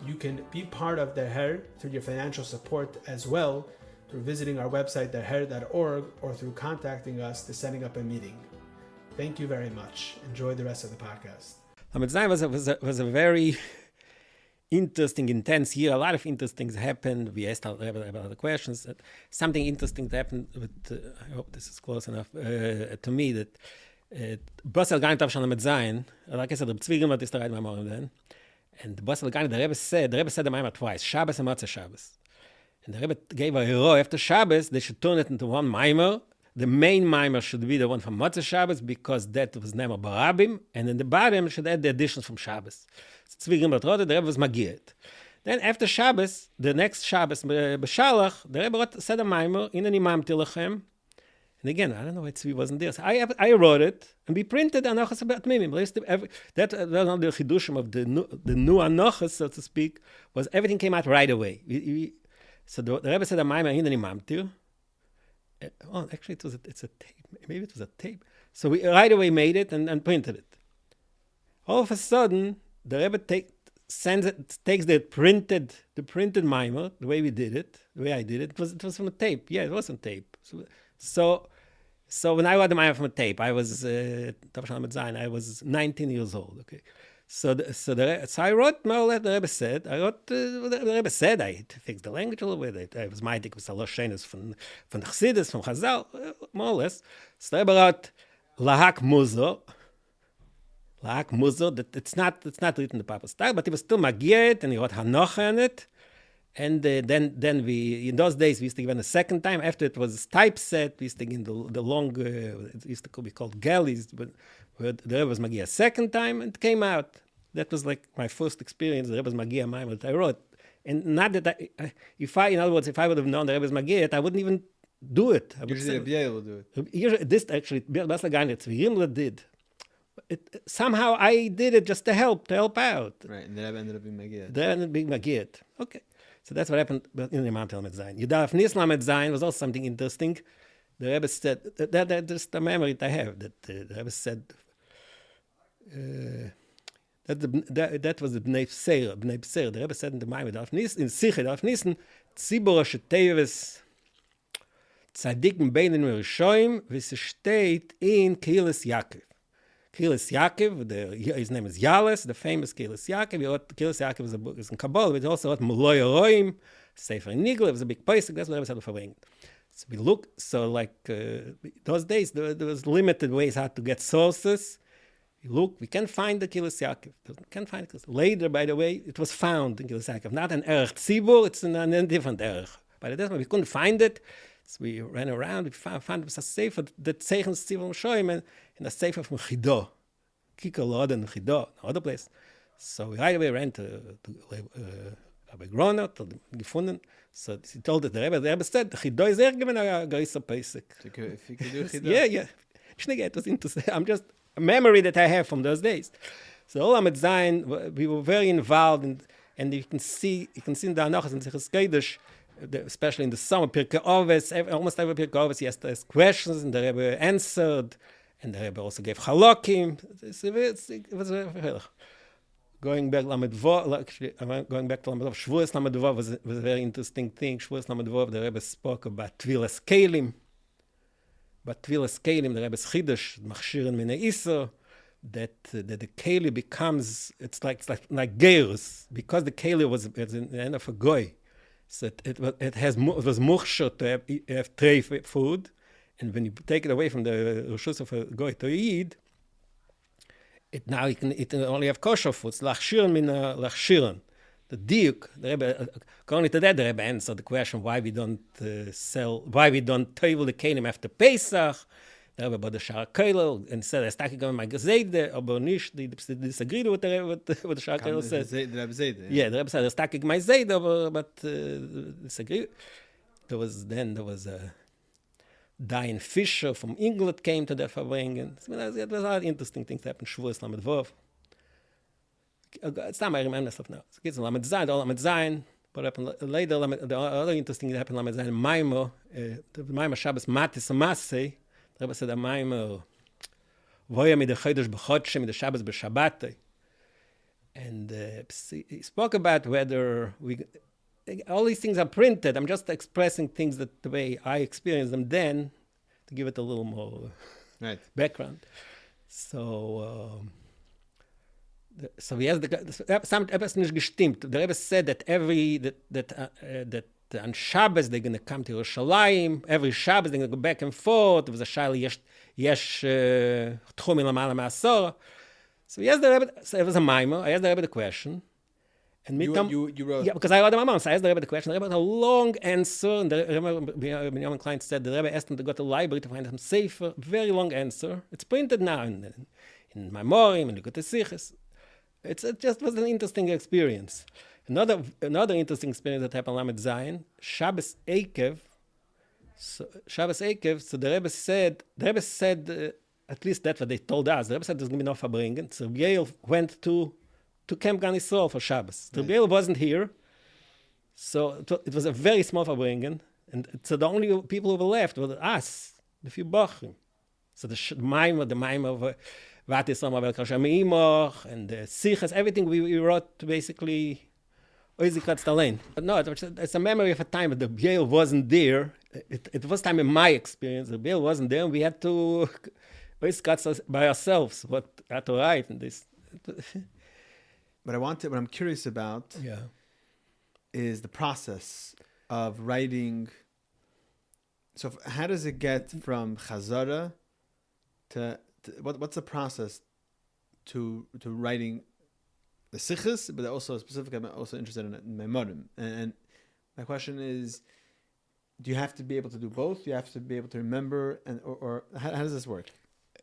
You can be part of Der Herr through your financial support as well, through visiting our website derher.org, or through contacting us to setting up a meeting. Thank you very much. Enjoy the rest of the podcast. Amid Zion was a very interesting, intense year. A lot of interesting things happened. We asked about the questions. Something interesting happened with, I hope this is close enough to me, that Basel gar nicht auf schon Amid Zion, like I said, Reb Tzvi Gimel is the right maamorim then, and Basel gar nicht, the Rebbe said the maamorim twice, Shabbos and Motzei Shabbos. And the Rebbe gave a hero after Shabbos, they should turn it into one maamorim. The main maamorim should be the one from Motzei Shabbos, because that was Ne'emar Barabim, and in the bottom should add the additions from Shabbos. So Tzvi Gimel wrote it, the Rebbe was magiert. Then after Shabbos, the next Shabbos, B'Shalach, the Rebbe said a maamorim, in an imam tilachem. And again, I don't know why Tzvi wasn't there. So I wrote it, and we printed Anochas about Mimim. That was one of the chidushim of the new Anochas, so to speak, was everything came out right away. So the Rebbe said a maamorim in an imam til. Oh, actually, it's a tape. Maybe it was a tape. So we right away made it and printed it. All of a sudden, the Rebbe takes the printed maamorim, the way we did it, the way I did it. It was from a tape. Yeah, it was on tape. So when I got the maamorim from a tape, I was 19 years old. Okay. So I wrote more or less the Rebbe said. The Rebbe said. I fixed the language a little bit. I was meidig with Alosh Shenes from Chassidus, from Chazal, more or less. So the Rebbe wrote Lahak Muzo. That it's not written in the Papa's style, but it was still magiert, and he wrote Hanocha on it. And then we, in those days, we used to give it a second time. After it was typeset, we used to give the long, it used to be called galleys, but the Rebbe was Magia a second time, and it came out. That was like my first experience, the Rebbe's Magia maamorim that I wrote. And not that if I would have known the Rebbe's Magia, I wouldn't even do it. Usually Rebbe Yoel will do it. Usually, this actually, Basel gar nicht, Tzvi Gimel did. somehow I did it just to help out. Right, and the Rebbe ended up being Magid. They ended up being Magid. Okay. So that's what happened in the Mount Lamed Zayin. Yudalef Nis Lamed Zayin was also something interesting. The Rebbe said, that just a memory that I have, that the Rebbe said, that was the Bnei B'Seir. The Rebbe said in the Maamar, in Sichos, Daf Nissen, Tzibur Sheteves Tzadikim Beinen Rishoim, which steht in Kehos Yaakov. Kehos Yaakov, his name is Yales, the famous Kehos Yaakov. Kehos Yaakov is in Kabbalah, but also had Moloi Roim, Sefer Nigel. It was a big place. That's what I was farbrengens. So we look, those days there was limited ways how to get sources. We look, we can't find the Kehos Yaakov. We can't find it. Later, by the way, it was found in Kehos Yaakov. Not an Erech Tzibur, it's a different Erech. By the time we couldn't find it, so we ran around, we found it was a sefer, the sichos Tzibur Shoim, in a sefer from Chido. Kikar Lod and Chido, another place. So we right away ran to Rabbi Groner, to the Gefunden. So he told it, the Rebbe said, Chido is given a Garisa Pesach. If you could do Chido. Yeah. It was interesting. I'm just a memory that I have from those days. So all Lamed Zayin, we were very involved, and you can see in the Anochas and Sichos Kodesh, especially in the summer, Pirkei Avos, almost every Pirkei Avos, he asked questions, and the Rebbe answered, and the Rebbe also gave Halakim. It was very going back to Lamed Vav, Shavuos Lamed Vav was a very interesting thing. Shavuos Lamed Vav, the Rebbe spoke about Tvilas Kelim. But Tvilas Kelim, the Rebbe's Chidush, Machshirin Minei Iso, that the Keli becomes, it's like Geirus, because the Keli was in the end of a goy. So it was muchshor to have tray food, and when you take it away from the rishus of a goy to eat, it can only have kosher food. It's lachshiren min lachshiren. The diuk, the Rebbe, according to that, the Rebbe answered the question why we don't tovel the kelim after Pesach. The Rebbe bought the Shar Koilel and said, I started going my Gezeide, aber nicht, they disagreed with the Shar Koilel said. The Rebbe Zeide. Yeah, the Rebbe said, I started my Zeide, but disagreed. There was Diane Fisher from England came to the farbrengens. It was all interesting things that happened. Shavuos Lamed Vav. It's not my remember stuff now. So it's Lamed Zayin, all Lamed Zayin. What happened later? The other interesting that happened Lamed Zayin, Maamar, the Maamar Shabbos Matis Masei. The Rebbe said, Maamar Voya mi de Chodesh b'Chodesh mi de Shabbos b'Shabbatei. And he spoke about whether all these things are printed. I'm just expressing things that the way I experienced them then, to give it a little more background. So we asked some etwas nicht gestimmt. The Rebbe said that on Shabbos they're going to come to Yerushalayim. Every Shabbos they're going to go back and forth. There was a shayla yesh tchumim l'mala ma'asor. So we asked the Rebbe. So it was a Maamar. I asked the Rebbe the question. And you wrote? Yeah, because I wrote the Maamar. So I asked the Rebbe the question. The Rebbe had a long answer. And the Rebbe, Yoel Kahan said, the Rebbe asked him to go to the library to find some sefer. Very long answer. It's printed now in maamorim and look at the sichos. It just was an interesting experience. Another interesting experience that happened in Lamed Zayin, Shabbos Eikev. So the Rebbe said, at least that's what they told us. The Rebbe said there's going to be no farbrengens. So Reb Yoel went to Camp Gan Yisrael for Shabbos. Reb Yoel wasn't here, so it was a very small farbrengen, and so the only people who were left were us, the few Bochim. So the Maamar of Vatis Rama Belkashamimach and the sichos, everything we wrote basically. No, it's a memory of a time that the Reb Yoel wasn't there. It was time in my experience. The Reb Yoel wasn't there, and we had to basically by ourselves what had to write and this. But what I'm curious about is the process of writing. So how does it get from chazara to what's the process to writing the sichos, but also specifically I'm also interested in maamorim. And my question is, do you have to be able to do both? Do you have to be able to remember, or how does this work?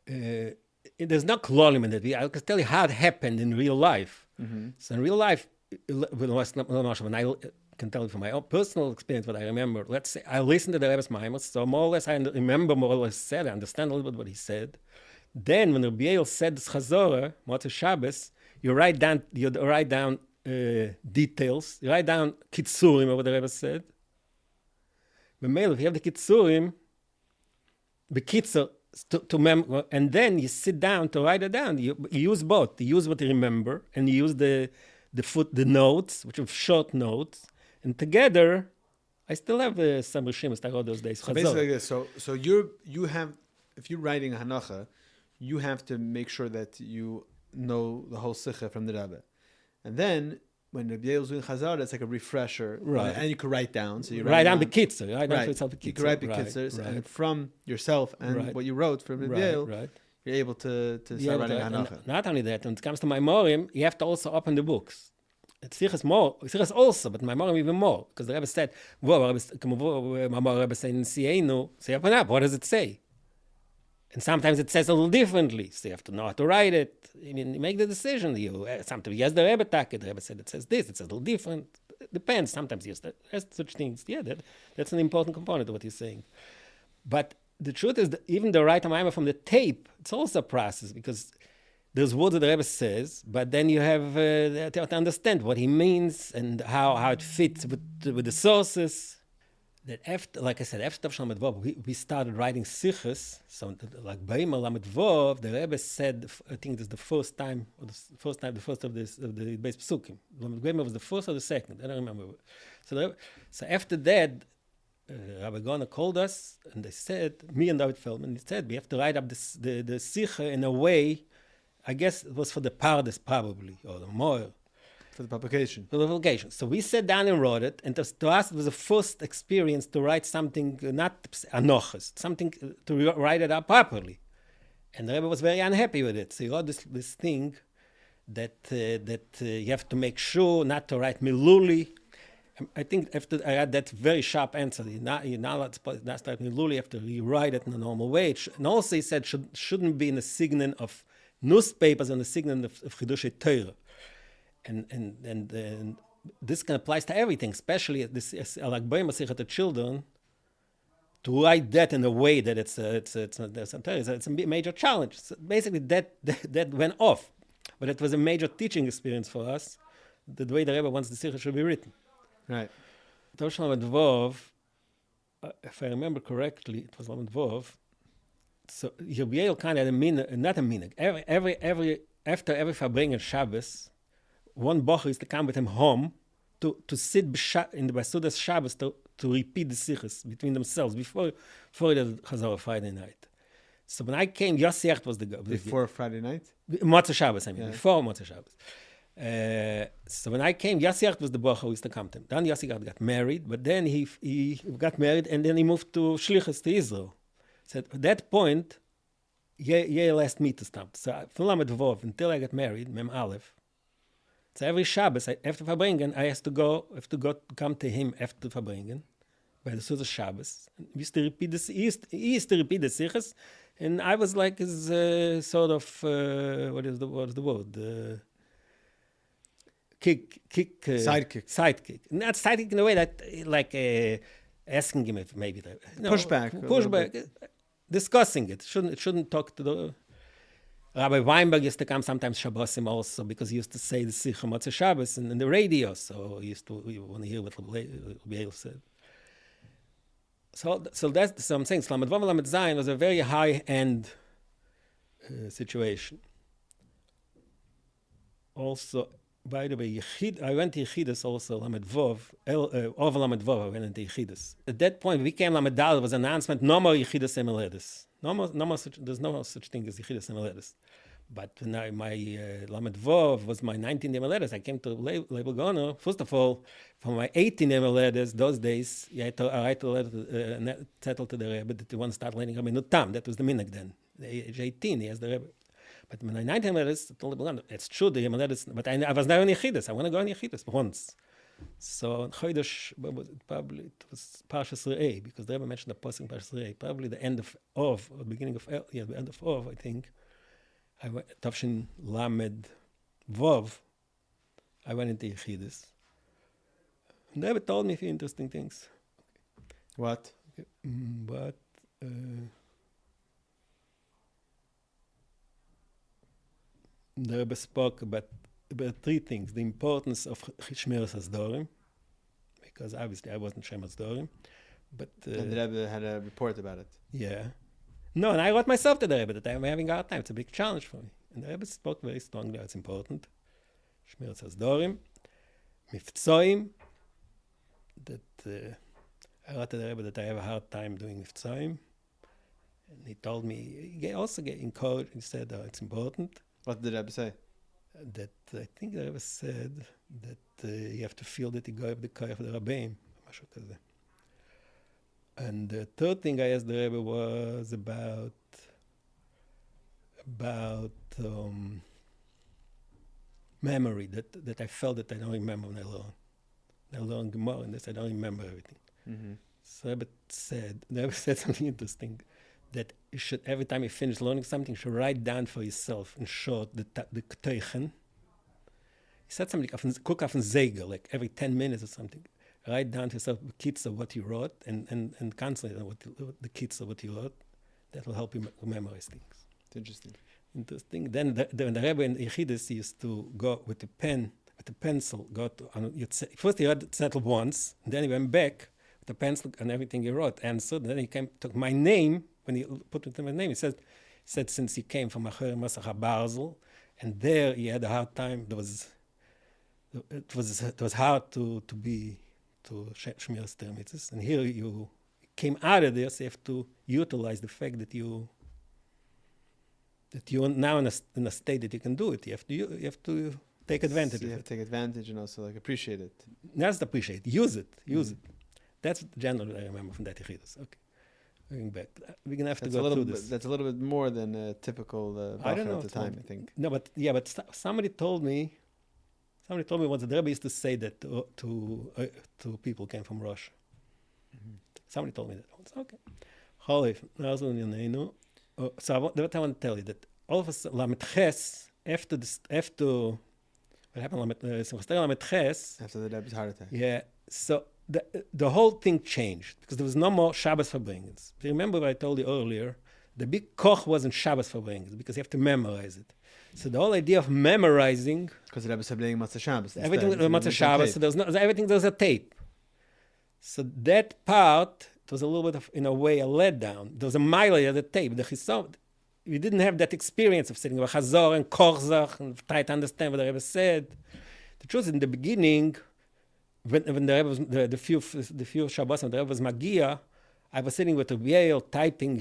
There's no klolim in it. I can tell you how it happened in real life. Mm-hmm. So in real life, when I can tell you from my own personal experience what I remember. Let's say I listened to the Rebbe's Maamar, so more or less I remember more or less said. I understand a little bit what he said. Then, when Rabbi Yoel said this chazara, Motzei Shabbos, you write down details, you write down kitzurim, what the Rebbe said. B'meil, if you have the kitzurim, and then you sit down to write it down. You use both. You use what you remember, and you use the notes, which are short notes, and together, I still have some rishimus I wrote those days. So basically, like this. So you have, if you're writing a hanacha, you have to make sure that you know the whole sicha from the Rebbe, and then when the Yoel's doing chazara, it's like a refresher, right? And you can write down. So you write down the kitzur, right? You can write the kitzurs, and from yourself and what you wrote from the Yoel, you're able to start writing hanacha. Not only that, when it comes to maamorim, you have to also open the books. Sichos more, sichos also, but maamorim even more, because the Rebbe said, Maamar Rebbe said in Sienu, say open up. What does it say? And sometimes it says a little differently, so you have to know how to write it. I mean, you make the decision. Sometimes yes, the Rebbe the Rebbe said it says this, it's a little different. It depends. Sometimes yes, there's such things. Yeah, that's an important component of what you're saying. But the truth is that even the write a maamorim from the tape, it's also a process, because there's words that the Rebbe says, but then you have to understand what he means and how it fits with the sources. That after, like I said, after Tav Shalom Advov, we started writing sichos. So, like Baimer Lamed Vov, the Rebbe said, I think it's the first of the base psukim. Baimer was the first or the second, I don't remember. So after that, Rabbi Gona called us, and they said, me and David Feldman, he said, we have to write up the sicha in a way, I guess it was for the Pardes probably, or the more. For the publication. So we sat down and wrote it, and to us it was the first experience to write something, not anochas, something to write it up properly. And the Rebbe was very unhappy with it. So he wrote this thing that you have to make sure not to write miluli. I think after I had that very sharp answer, you're not allowed to start miluli, you have to rewrite it in a normal way. And also he said shouldn't be in the signon of newspapers and the signon of Chidushei Torah. And this can applies to everything, especially this like the children. To write that in a way that it's a major challenge. So basically, that went off, but it was a major teaching experience for us. The way the Rebbe wants the sichos should be written. Right. Tav Shalom Advov, if I remember correctly, it was Lamed Vov. So Rabbi Yoel Kahan had not a minhag. After every farbrengens Shabbos, one bocher used to come with him home to sit in the Basudas Shabbos to repeat the sichos between themselves before the chazara Friday night. So when I came, Yossi Echt was the guy. Before Friday night? Motzei Shabbos, before Motzei Shabbos. So when I came, Yossi Echt was the bocher who used to come to him. Then Yossi Echt got married, but then he got married and then he moved to Shlichus, to Israel. So at that point, Yael asked me to stop. So from Lamed Vov until I got married, Mem Aleph. So every Shabbos, after farbrengens, I have to come to him after farbrengens, by the Sudas Shabbos. He used to repeat the sichos, and I was like his sort of what is the word? Sidekick. Not sidekick in a way that like asking him if maybe pushback, discussing it. Shouldn't talk to the. Rabbi Weinberg used to come sometimes Shabbosim also, because he used to say the Sicha Motzei Shabbos in the radio, so he used to want to hear what Rabbi Yoel said. So that's what I'm saying. Lamed Vav Lamed Zayin was a very high-end situation. Also, by the way, I went to Yechidus also, Lamed Vav, over Lamed Vav, I went into Yechidus. At that point, we came Lamed Dal, was an announcement, no more Yechidus Emeledes. There's no such thing as Yechidus Emeledes. But when my Lamed Vov was my 19th Emeledes, I came to Label Goner. First of all, for my 18th Emeledes, those days, I write a letter, settle to the Rebbe that he wants to start learning Rabbi Nutam. That was the minhag then. At age 18, he has the Rebbe. But when I 19th Emeledes, I told Label Goner, it's true, the Emeledes, but I was never in Yechidus. I want to go in Yechidus once. So Chodesh, probably it was Parshas Re'eh, because the Rebbe mentioned the posting Parshas Re'eh, probably the end of Ov, or beginning of the end of Ov, I think. I went Tavshin Lamed Vov. I went into Yechidus. And the Rebbe told me a few interesting things. What? But the Rebbe spoke about three things: the importance of Shmiras Hasdorim, because obviously I wasn't Shem Hasdorim, but and the Rebbe had a report about it. yeah, no, and I wrote myself to the Rebbe that I'm having a hard time. It's a big challenge for me, and the Rebbe spoke very strongly. It's important. Shmiras Hasdorim, Miftzoim. That I wrote to the Rebbe that I have a hard time doing Miftzoim, and he told me he also get encouraged. He said it's important. What did the Rebbe say? That I think the Rebbe said that you have to feel that you go up the koy of the Rabbeim, משהו כזה. And the third thing I asked the Rebbe was about memory, that I felt that I don't remember when I learn. I learned Gemara, and this I don't remember everything. Mm-hmm. So the Rebbe said something interesting, that you should, every time you finish learning something, you should write down for yourself in short the teichen. He said something, cook auf ein Zegel, like every 10 minutes or something. Write down to yourself the kids of what you wrote and translate the kids of what you wrote. That will help you memorize things. It's interesting. Then the Rebbe in Yechidus used to go with the pen, with the pencil, first he read Zettel once, and then he went back with the pencil and everything he wrote, answered, and then he took my name, when he put it in my name, he said since he came from Acher Masach Barzel, and there he had a hard time, it was hard to Shmiras Termitzes, and here you came out of there, so you have to utilize the fact that you're now in a state that you can do it. You have to take advantage of it. You have to take advantage and also appreciate it. Not just appreciate it. Use it. That's generally I remember from that Yechidus. Okay. Going back. We're going to have to go through this. That's a little bit more than a typical I don't know at the time, I think. No, but somebody told me once the Rebbe used to say that to people who came from Russia. Mm-hmm. Somebody told me that once. Okay. So what I want to tell you, that all of us, Lamed Ches, after what happened, Lamed Ches, after the Rebbe's heart attack. Yeah, so the whole thing changed, because there was no more Shabbos farbrengens. Do you remember what I told you earlier? The big koch wasn't Shabbos farbrengens, because you have to memorize it. So the whole idea of memorizing, because the Rebbe said playing Matzah Shabbos. Everything was Matzah Shabbos, so there was a tape. So that part, it was a little bit of, in a way, a letdown. There was a mile of the tape. We didn't have that experience of sitting with chazara and korzach and try to understand what the Rebbe said. The truth is, in the beginning, when the Rebbe was, the few Shabbos when the Rebbe was Magia, I was sitting with Reb Yoel, typing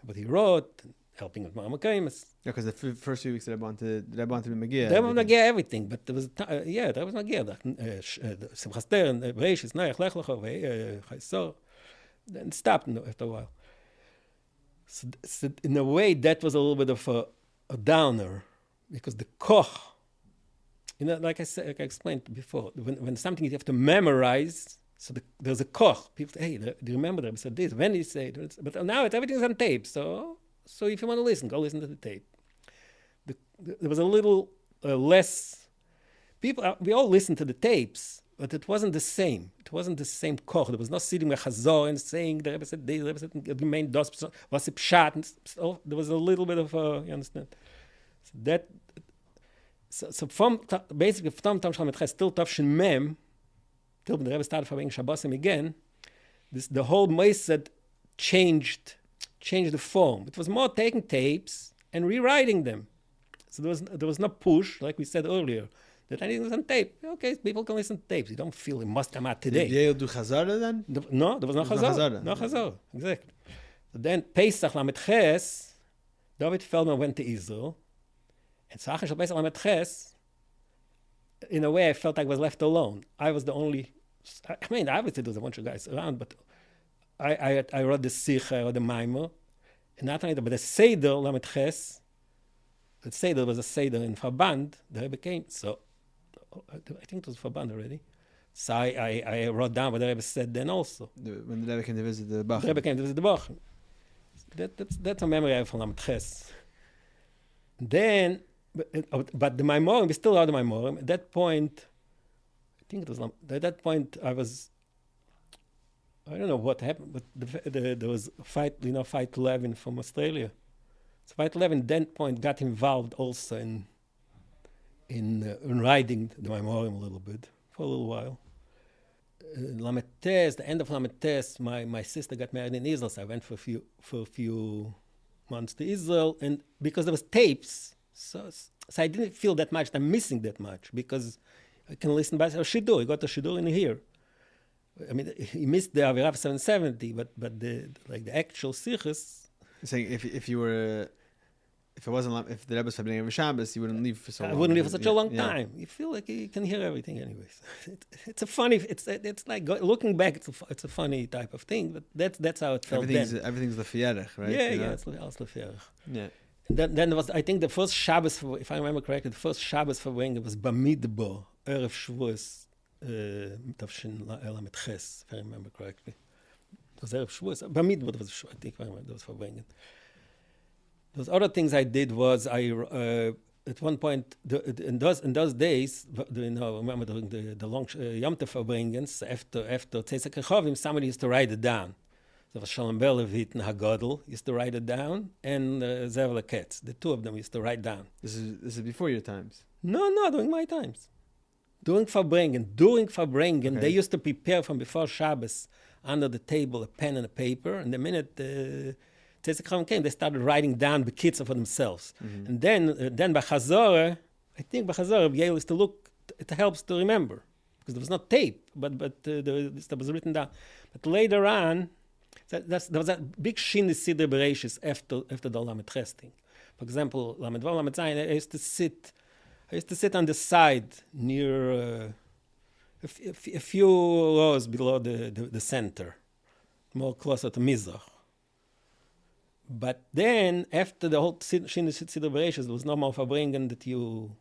what he wrote, helping with maamorim. Yeah, because the first few weeks the Rebbe wanted to be Magia. The Rebbe was Magia everything, but there was the Rebbe was Magia. Simchas Torah, Bereishis, Noach, Lech Lecho, Chayesor. Then stopped after a while. So in a way, that was a little bit of a downer, because the koch, like I explained before, when something you have to memorize, so there's a koch. People say, hey, do you remember that? I said this, when did he say it? But now everything's on tape, so if you want to listen, go listen to the tape. There was a little less, people, we all listened to the tapes, but it wasn't the same. It wasn't the same koch. There was no sitting with chazor and saying, the Rebbe said this, the Rebbe said, it remained dos, was it pshat. So there was a little bit of, you understand? So from, basically, from Tam Shalom Etches, till Tavshin Mem, till the Rebbe started farbrengen Shabbosim again, the whole Moised changed the form. It was more taking tapes and rewriting them. So there was no push, like we said earlier, that anything was on tape. Okay, people can listen to tapes. You don't feel it must come out today. Did Yoel do chazara then? No, there was no chazara. No chazara, exactly. So then, Pesach Lamed Ches, David Feldman went to Israel, and Sachar Shal Pesach Lamed Ches, in a way I felt I was left alone. I was the only, obviously there was a bunch of guys around, but I wrote the sichos, I wrote the Maamar, and not only that, but the Seder Lamed Ches, the Seder was a Seder in Verband, the Rebbe came, so I think it was Verband already. So I wrote down what the Rebbe said then also. When the Rebbe came to visit the Bach. The Rebbe came to visit the Bach. That's a memory I have from Lamed Ches. Then, but the maamorim, we still are the maamorim. At that point, I think it was, at that point I don't know what happened, but there was a fight 11 from Australia. So fight 11 at that point got involved also in in writing the maamorim a little bit for a little while. Lamed Tes, the end of Lamed Tes, my sister got married in Israel, so I went for a few months to Israel, and because there was tapes, so I didn't feel that much. I'm missing that much because I can listen by Shidur. He got a Shidur in here. I mean, he missed the Avirav 770, but the actual sichos. Saying if the Rebbe was farbrengens every Shabbos, you wouldn't leave for so long. I wouldn't leave for such a long time. You feel like you can hear everything, anyways. It's a funny. It's like looking back. It's a funny type of thing, but that's how it felt. Everything's the fierech, right? Yeah, it's the fierech. Yeah. Then there was, I think, the first Shabbos, if I remember correctly, the first Shabbos for Wenger was Bamidbar, Erev Shavuos, Tavshin Lamed Ches, if I remember correctly. It was Erev Shavuos. Bamidbar was, I think, I remember, that was for Wenger. Those other things I did was at one point in those days, remember during the long Yom Tov farbrengens, after Tzeitzak Rechovim, somebody used to write it down. There was Shalom Berlevit and Hagadol used to write it down, and Zevla Ketz, the two of them used to write down. This is before your times. No, during my times. During farbrengen, okay. They used to prepare from before Shabbos under the table a pen and a paper, and the minute Tzeitzak Rechovim came, they started writing down the kitzah for themselves. Mm-hmm. And then by chazara, I think by chazara, Reb Yoel used to look. It helps to remember because there was not tape, but that was written down. But later on. There was a big shin siddur bereishis after the Lamed Ches thing. For example, Lamed Vav, Lamed Zayin, I used to sit on the side near a few rows below the center, more closer to Mizrach. But then, after the whole shin siddur bereishis, there was no more farbrengen that you.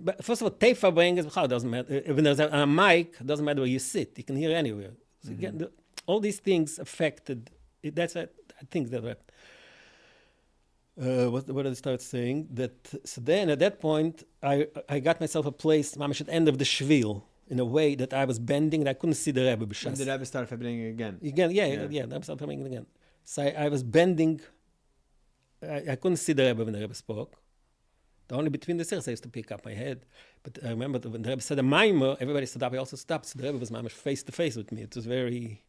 But first of all, tape farbrengens, it doesn't matter. When there's a mic, it doesn't matter where you sit. You can hear anywhere. So again, all these things affected. That's I think that. What did I start saying? So then at that point, I got myself a place, Maamar, at the end of the shvil, in a way that I was bending and I couldn't see the Rebbe. And the Rebbe started farbrengen again. Yeah. The Rebbe started farbrengen again. So I was bending. I couldn't see the Rebbe when the Rebbe spoke. Only between the sichos I used to pick up my head. But I remember when the Rebbe said a Maamar, everybody stood up. I also stopped. So the Rebbe was Maamar face to face with me. It was very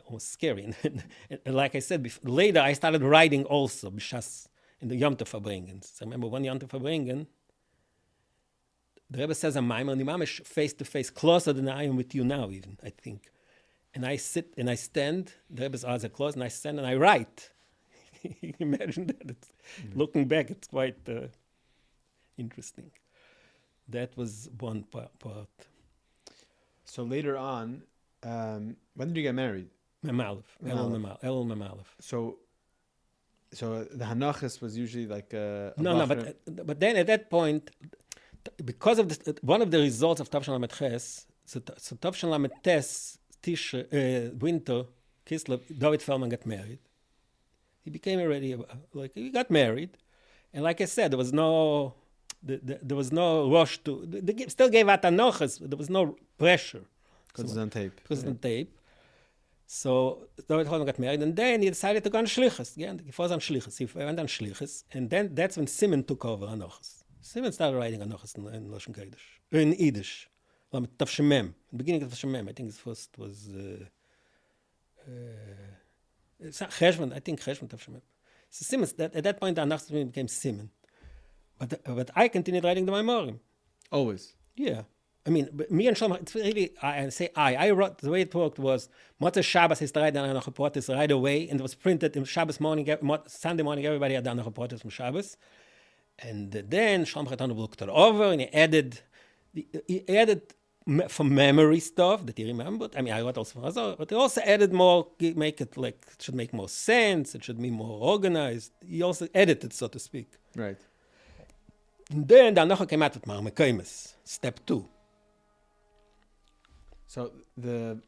almost scary. And like I said, later I started writing also b'shas in the Yom Tov farbrengens. So I remember one Yom Tov farbrengen, the Rebbe says a Maamar, and the Maamar face to face, closer than I am with you now, even I think. And I sit and I stand. The Rebbe's eyes are closed, and I stand and I write. Imagine that. Looking back, it's quite interesting. That was one part. So later on, when did you get married? Elul Memalef. So the Hanachas was usually like but then at that point, because of this, one of the results of Tavshin Lamed Ches, so Tavshin Lamed Tes, winter, Kislev, David Feldman got married. He became already he got married, and like I said, there was no rush to. They still gave out Hanachas, but there was no pressure because it's on tape. So David Feldman got married, and then he decided to go on shlichus. Again, he was on shlichus. He went on shlichus, and then that's when Simon took over Hanachas. Simon started writing Hanachas in Lashon Kodesh, in Yiddish. Tavshemem, the beginning of Tavshemem. I think his first was Cheshvan. I think Cheshvan Tavshemem. So Simon, at that point, Hanachas became Simon. But I continued writing the maamorim. Always. Yeah. I mean, me and Shlomo, it's really, I wrote, the way it worked was, Motzei Shabbos is to write down Hanocha Protis right away, and it was printed in Shabbos morning, Sunday morning, everybody had done Hanocha Protis from Shabbos. And then Shlomo Chatano looked it over, and he added from memory stuff that he remembered. I mean, I wrote also from chazara, but he also added more, make it like, it should make more sense, it should be more organized. He also edited, so to speak. Right. And then the Hanocha came out with maamorim, step 2. So the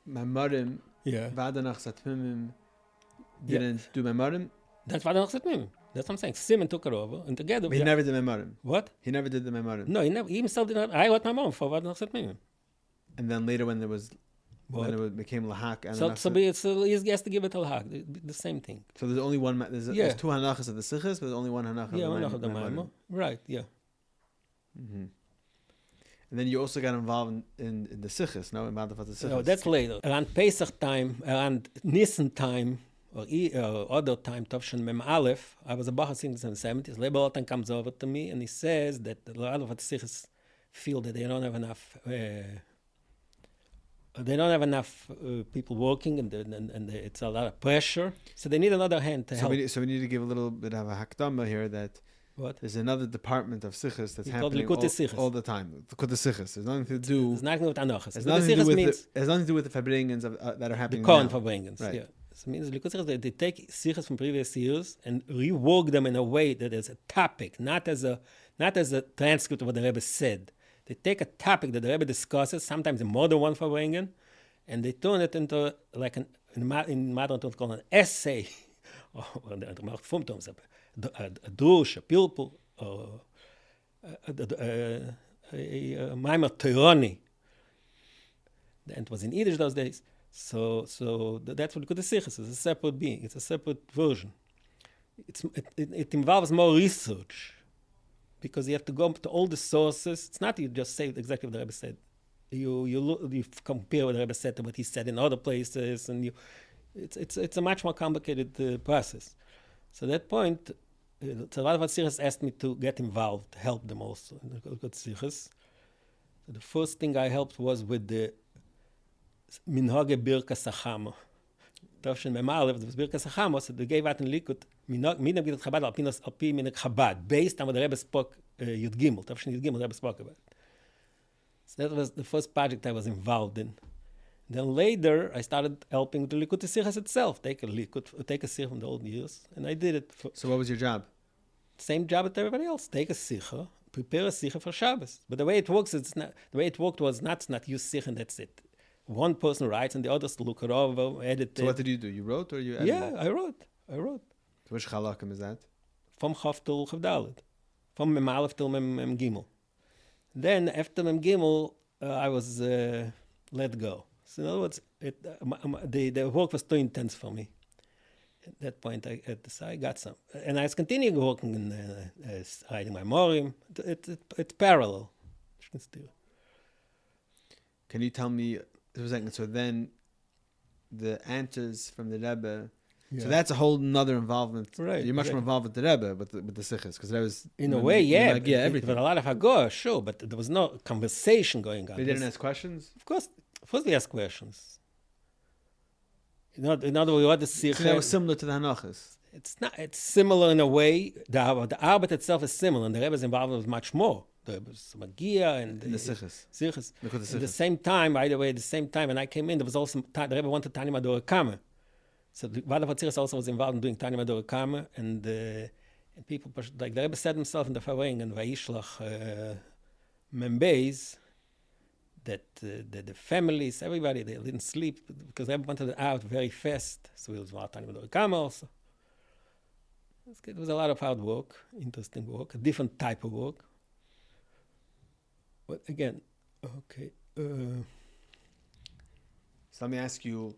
maamorim, Vadanach Satmimim didn't do maamorim? That's Vadanach Satmimim. That's what I'm saying. Simon took it over, and together. But he never did maamorim. What? He never did the maamorim. No, he himself did not. I wrote maamorim for Vadanach Satmimim. And then later, when there was What? Then it became lahak. And He has to give it al-haq, the same thing. So there's only one. There's two hanachas of the sichos, but there's only one hanach. Yeah, one of the Maamar. Right. Yeah. Mm-hmm. And then you also got involved in the sichos, no? In the sichos. No, that's later. Around Pesach time, around Nisan time, or other time, Tovshin Mem Aleph, I was a Bachar since in the 70s. Rebbe Olidort comes over to me and he says that a lot of the sichos feel that they don't have enough. They don't have enough people working, and it's a lot of pressure. So they need another hand to help. So we need to give a little bit of a hakdama here that there's another department of sichos that's happening all the time. The sichos. There's nothing to do. It's nothing with anochas. It has nothing to do with the farbrengens that are happening. The current now. Farbrengens, right. Yeah. So it means they take sichos from previous years and rework them in a way that is a topic, not as a transcript of what the Rebbe said. They take a topic that the Rebbe discusses, sometimes in more than one farbrengen, and they turn it into like in modern terms called an essay, or a drush, a pilpul, or a Maamar Torani. And it was in Yiddish those days. So that's what the sichos is. It's a separate being. It's a separate version. It involves more research because you have to go to all the sources. It's not you just say exactly what the Rebbe said. You compare what the Rebbe said to what he said in other places, and it's a much more complicated process. So at that point, a lot of sichos asked me to get involved, help them also in the sichos. So the first thing I helped was with the Minhage Birkas Hachama. Tovshin Mem Aleph, it was Birkas Hachama, so they gave out in Likud, Minhag Birkas Chabad, Al Pi Minhag Chabad, based on what the Rebbe spoke, Yud Gimel, Tovshin Yud Gimel, the Rebbe spoke about. So that was the first project I was involved in. Then later, I started helping with the Likud Sichos itself, take a sicha from the old years, and I did it. So what was your job? Same job as everybody else, take a sicha, prepare a sicha for Shabbos. But the way it works, the way it worked was not use sicha and that's it. One person writes and the others look it over, edit it. So what did you do? You wrote or you edited? Yeah, I wrote. So which halakim is that? From Chav till Chav Dalet. From Mem Aleph till Mem Gimel. Then after Mem Gimel, I was let go. So in other words, the work was too intense for me. At that point, I got some. And I was continuing working in writing maamorim. It's parallel. Can you tell me, so then the answers from the Rebbe, so that's a whole nother involvement. Right. You're much more involved with the Rebbe, with the sichos, because there was... In a way, yeah. Everything. But a lot of hagor, sure, but there was no conversation going on. They didn't ask questions? Of course. First we ask questions. In other words, what the sicha... So that was similar to the hanachas? It's similar in a way. The arbeit itself is similar, and the Rebbe's involvement was much more. The magia and the sichos. At the same time, by the way, when I came in, there was also the Rebbe wanted Tani Mador Kama. So the Vada Sichos also was involved in doing Tani Mador Kama, and people, like the Rebbe said himself in the Farbrengen and Vayishlach Membeis, that the families, everybody, they didn't sleep because Rebbe wanted it out very fast. So it was Tani Mador Kama also. It was a lot of hard work, interesting work, a different type of work. But again, okay. So let me ask you,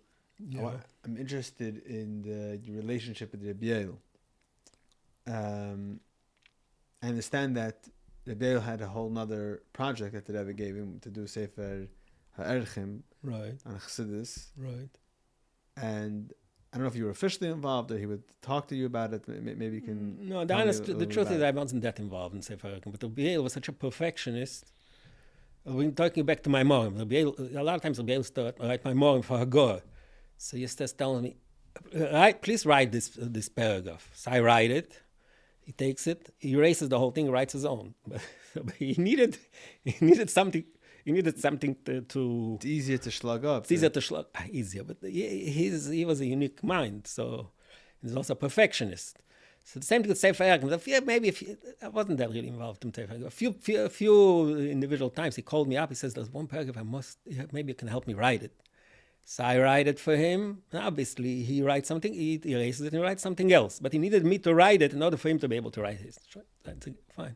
I'm interested in your relationship with Reb Yoel. I understand that Reb Yoel had a whole nother project that the Rebbe gave him to do Sefer HaErchim on Chassidus. Right. And I don't know if you were officially involved or he would talk to you about it. Maybe you can... No, the truth is I wasn't that involved in Sefer HaErchim. But Reb Yoel was such a perfectionist. We're talking back to my maamorim. A lot of times Reb Yoel start write my maamorim for Hagor. So he starts telling me, please write this paragraph. So I write it. He takes it. He erases the whole thing. Writes his own. But he needed something. He needed something to. It's easier to slug up. It's easier to slug. Easier, but he was a unique mind. So he's also a perfectionist. So the same thing with Sefer HaErchim. I wasn't that really involved in Sefer HaErchim. A few individual times he called me up. He says, "There's one paragraph maybe you can help me write it." So I write it for him. Obviously, he writes something, he erases it, and he writes something else. But he needed me to write it in order for him to be able to write his. That's fine.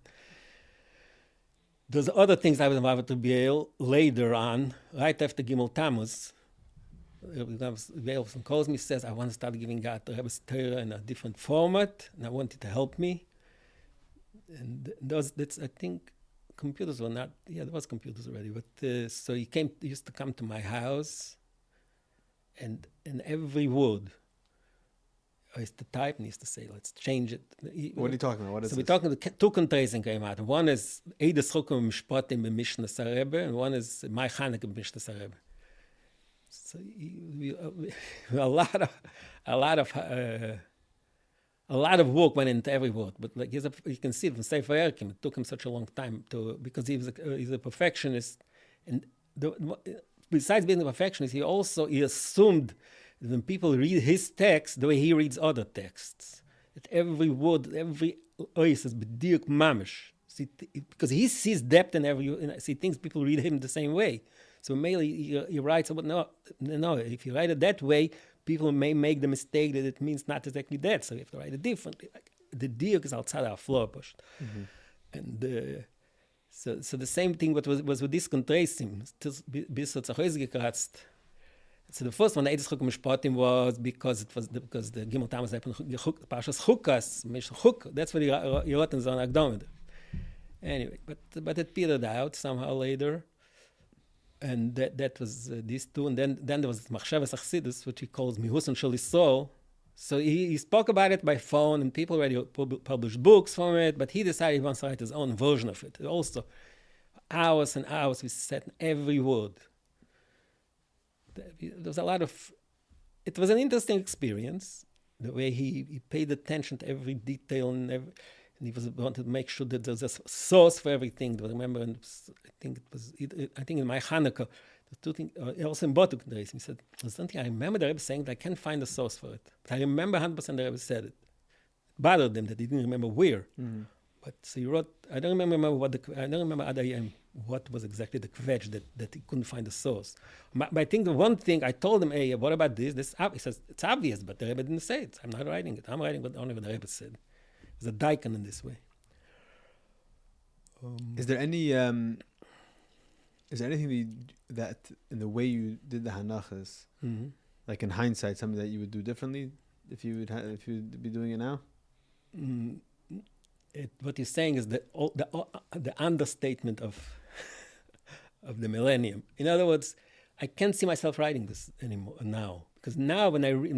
There's other things I was involved with Reb Yoel later on, right after Gimel Tammuz. Yoel calls me, says, I want to start giving out the Rebbe's Torah in a different format, and I want you to help me. And that's, I think, computers were not, there was computers already, but so he used to come to my house, and in every word, I used to type and he used to say, let's change it. What are you talking about? What is so this? we're talking about two contrasting came out. One is Eides Chukum Mishpatim B'Mishnas Rebbe, and one is My Chanukah B'Mishnas Rebbe. So a lot of work went into every word. But like you can see from Sefer Erkim, it took him such a long time because he's a perfectionist, and besides being a perfectionist, he assumed that when people read his text the way he reads other texts, that every word, every ois is b'diuk mamish. Because he sees depth in he thinks people read him the same way. So mainly he writes about, no, if you write it that way, people may make the mistake that it means not exactly that. So you have to write it differently. Like, the diuk is outside our floor. Mm-hmm. And so the same thing was with this contrasting. Bis zu gekratzt. So the first one, the Eides Chukum Mishpatim, was because the Gimel Tammuz happened Parshas Chukas, Chuk. That's what he wrote in Zon Agdom. Anyway, but it petered out somehow later, and that was these two, and then there was Machshavas Achsidus, which he calls Mihus and Shalisol. So he spoke about it by phone, and people already published books from it, but he decided he wants to write his own version of it. Also, hours and hours we sat in every word. There was a lot of. It was an interesting experience, the way he paid attention to every detail and he wanted to make sure that there's a source for everything. I remember, I think in my Hanukkah, the two things, also in Botuk days, he said, there's something I remember the Rebbe saying that I can't find a source for it. But I remember 100% the Rebbe said it. It bothered him that he didn't remember where. Mm-hmm. But so he wrote, I don't remember what was exactly the kvetch that he couldn't find the source. But I think the one thing I told him, hey, what about this? He says, it's obvious, but the Rebbe didn't say it. I'm not writing it. I'm writing only what the Rebbe said. There's a daikon in this way. Is there anything that in the way you did the hanachas, mm-hmm. like in hindsight, something that you would do differently if you would be doing it now? What he's saying is the understatement of the millennium. In other words, I can't see myself writing this anymore now. Because now when I read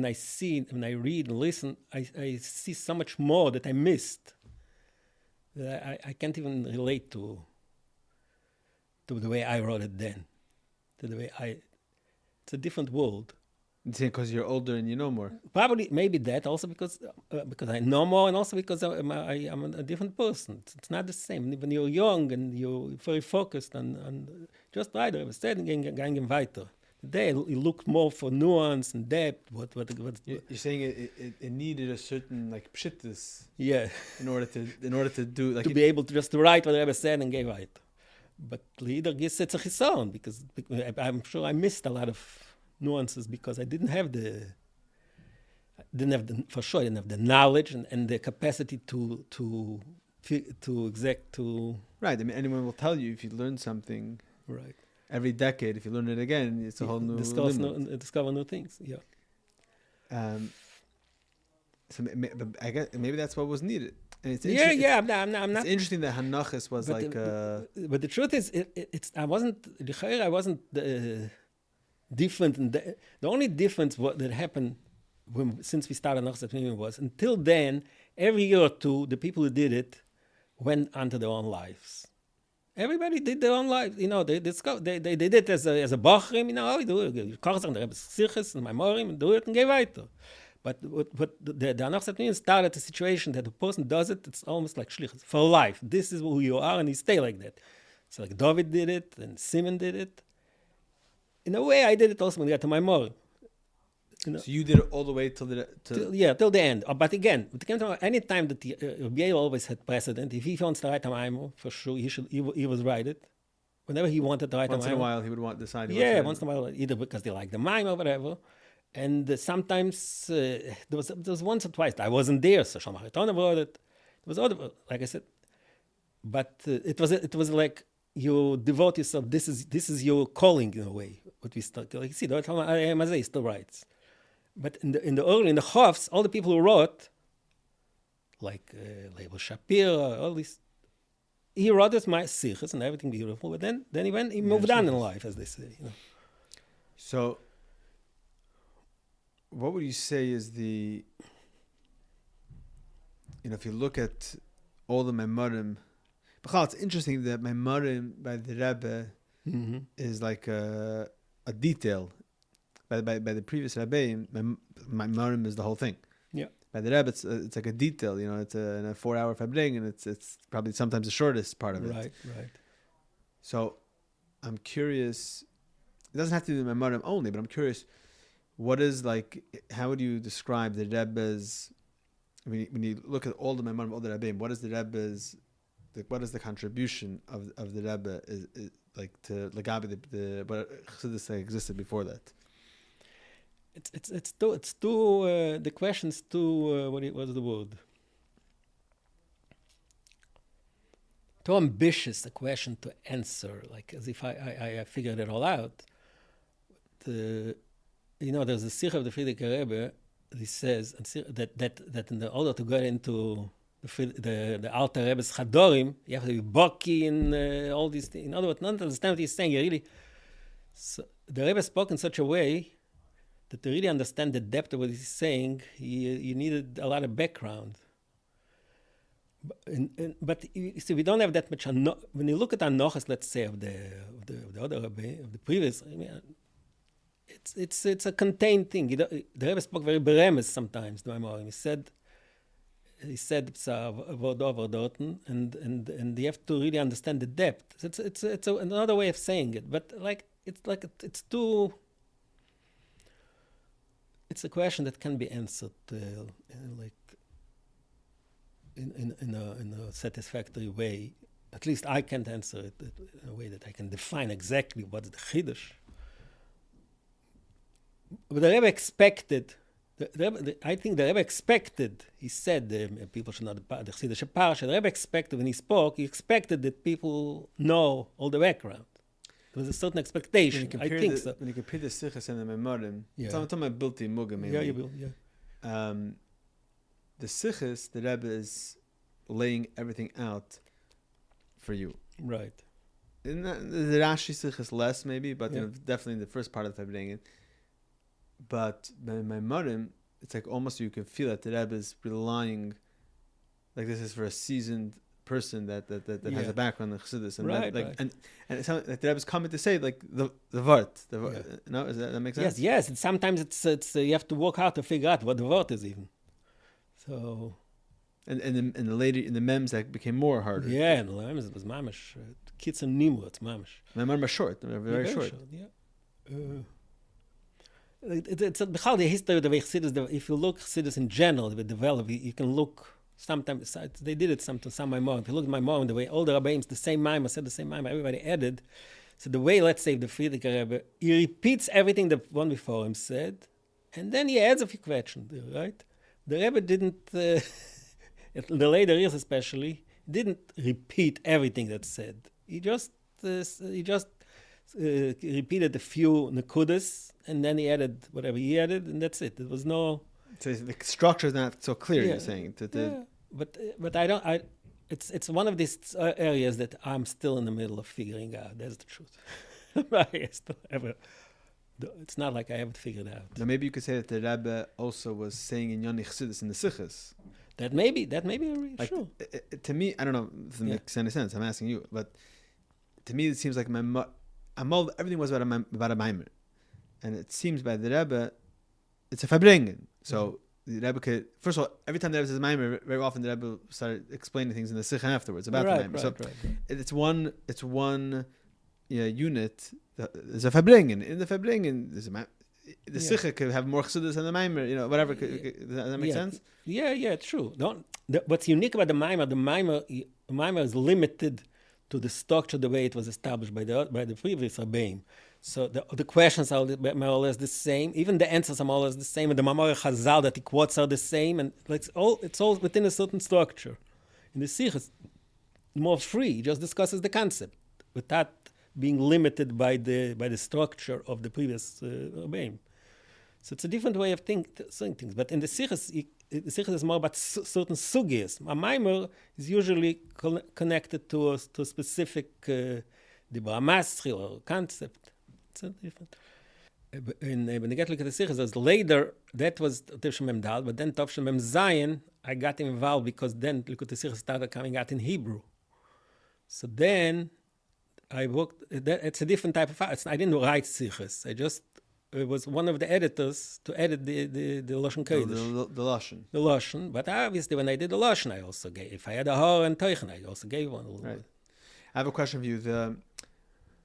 and listen, I see so much more that I missed. That I can't even relate to the way I wrote it then. To the way it's a different world. Because you're older and you know more. Probably, maybe that also because I know more, and also because I'm a different person. It's not the same. When you're young and you're very focused on just right, I was saying, going weiter. Today, you look more for nuance and depth. What you're saying it needed a certain like pshittus. Yeah. In order to do like to be able to just write what the Rebbe said and get right. But later, it's a chison because I'm sure I missed a lot of nuances because I didn't have the knowledge and the capacity to right. I mean, anyone will tell you if you learn something. Right. Every decade, if you learn it again, it's a whole new discover new things. Yeah. So I guess maybe that's what was needed. And it's I'm not. It's interesting that Hanachis was but the truth is, I wasn't different. And the only difference that happened since we started Nachas was until then, every year or two, the people who did it went onto their own lives. Everybody did their own life. They did it as a bachrim. We do it. Chazara, the sichos and maamorim, and do it and go weiter. But the Nachas started a situation that the person does it. It's almost like shlichus for life. This is who you are, and you stay like that. So like David did it, and Simon did it. In a way, I did it also when I got to maamorim. So you did it all the way till the end. But again, any time that Rebbe Yoel always had precedent. If he wants to write a maamorim, for sure he would write it. Whenever he wanted to write a maamorim. Once in a while, he would decide. Yeah, once in a while, either because they like the maamorim or whatever. And sometimes there was once or twice I wasn't there, so Shalom Haritona wrote it. It was other, like I said, but it was like you devote yourself. This is your calling in a way. what we start, like you see, the Mazay still writes. But in the Chofs, all the people who wrote, like Label Shapira, all these, he wrote his my sichos and everything beautiful, but then he moved on in life, as they say. You know. So, what would you say is the, if you look at all the maamorim, it's interesting that maamorim by the Rebbe is like a detail. By the previous Rebbe, maamorim is the whole thing. Yeah. By the Rebbe, it's like a detail. It's a 4-hour farbrengens, and it's probably sometimes the shortest part of it. Right. So, I'm curious. It doesn't have to be the maamorim only, but I'm curious. What is like? How would you describe the Rebbe's? When you look at all the maamorim, all the Rebbeim, what is the Rebbe's? What is the contribution of the Rebbe is like to Lagabi the what chassidus existed before that? It's too the question's too what's the word? Too ambitious a question to answer, like as if I figured it all out. There's a sichos of the Frierdiker Rebbe. He says that in order to get into the Alter Rebbe's Chadorim, you have to be baki in all these things. In other words, not understand what he's saying. So the Rebbe spoke in such a way that to really understand the depth of what he's saying, you needed a lot of background. But you see, we don't have that much. When you look at anochas, let's say of the other Rebbe, of the previous, it's a contained thing. The Rebbe spoke very beremes sometimes. The maamorim. He said it's a word over dorten, and you have to really understand the depth. It's another way of saying it, but it's too. It's a question that can be answered in a satisfactory way. At least I can't answer it in a way that I can define exactly what's the chiddush. But the Rebbe expected. I think the Rebbe expected. He said people should not the chiddush parsha. The Rebbe expected when he spoke. He expected that people know all the background. There was a certain expectation. I think so. When you compare the sichos and the maamorim, yeah. I'm talking about bilti mugam mainly. Yeah, you will. Yeah. The sichos, the Rebbe is laying everything out for you. Right. In the Rashi sichos less maybe, but definitely in the first part of the farbrengens. But by maamorim, it's like almost you can feel that the Rebbe is relying, like this is for a seasoned person that has a background in chassidus, and right, and it sounds like the Rebbe is coming to say like the vart. No, is that makes sense? Yes. And sometimes it's you have to work hard to figure out what the vart is even. So. And the later in the mems that became more harder. Yeah, and the mems it was mamish. Kids and nimur, it's mamish. Maamorim are short. They're very short. It's the history of the way chassidus. If you look chassidus in general, they develop. You can look. Sometimes they did it some maamorim. If you look at maamorim, the way all the rabbis, the same maamorim said the same maamorim, everybody added. So the way, let's say, the Frierdiker Rebbe, he repeats everything the one before him said, and then he adds a few questions, right? The Rebbe didn't, in the later years especially, didn't repeat everything that's said. He just repeated a few nekudas, and then he added whatever he added, and that's it. There was no. So the structure is not so clear. You're saying but I don't. It's one of these areas that I'm still in the middle of figuring out. That's the truth. It's not like I haven't figured out. Now maybe you could say that the Rebbe also was saying in Yoni Chassidus in the sichos. That may be like, true. To me, I don't know if it makes any sense. I'm asking you, but to me it seems like everything was about a maamorim, and it seems by the Rebbe it's a farbrengens. So the Rebbe could, first of all, every time the Rebbe says maamorim, very often the Rebbe started explaining things in the sicha afterwards about the maamorim. So it's one unit. There's a farbrengens. In the farbrengens, the sicha could have more chassidus than the maamorim. Whatever. Does that make sense? Yeah, true. What's unique about the maamorim is limited to the structure the way it was established by the previous rabbeim. So the questions are more or less the same. Even the answers are more or less the same. And the Maamar chazara that he quotes are the same. And it's all within a certain structure. In the sichos, more free. He just discusses the concept without being limited by the structure of the previous Rebbeim. So it's a different way of saying things. But in the sichos, is more about certain sugyas. A Maamar is usually connected to a specific dibra masri or concept. It's different. When I get look at the sichos, later that was Tavshin Mem Dal, but then Tavshin Mem Zayin, I got involved because then look at the sichos started coming out in Hebrew. So then I worked. It's a different type of. I didn't write sichos. I was one of the editors to edit the Lashon Kodesh. The Lashon. The Lashon. But obviously, when I did the Lashon, I also gave. If I had a Hor and Teichen, I also gave one. Right. I have a question for you. The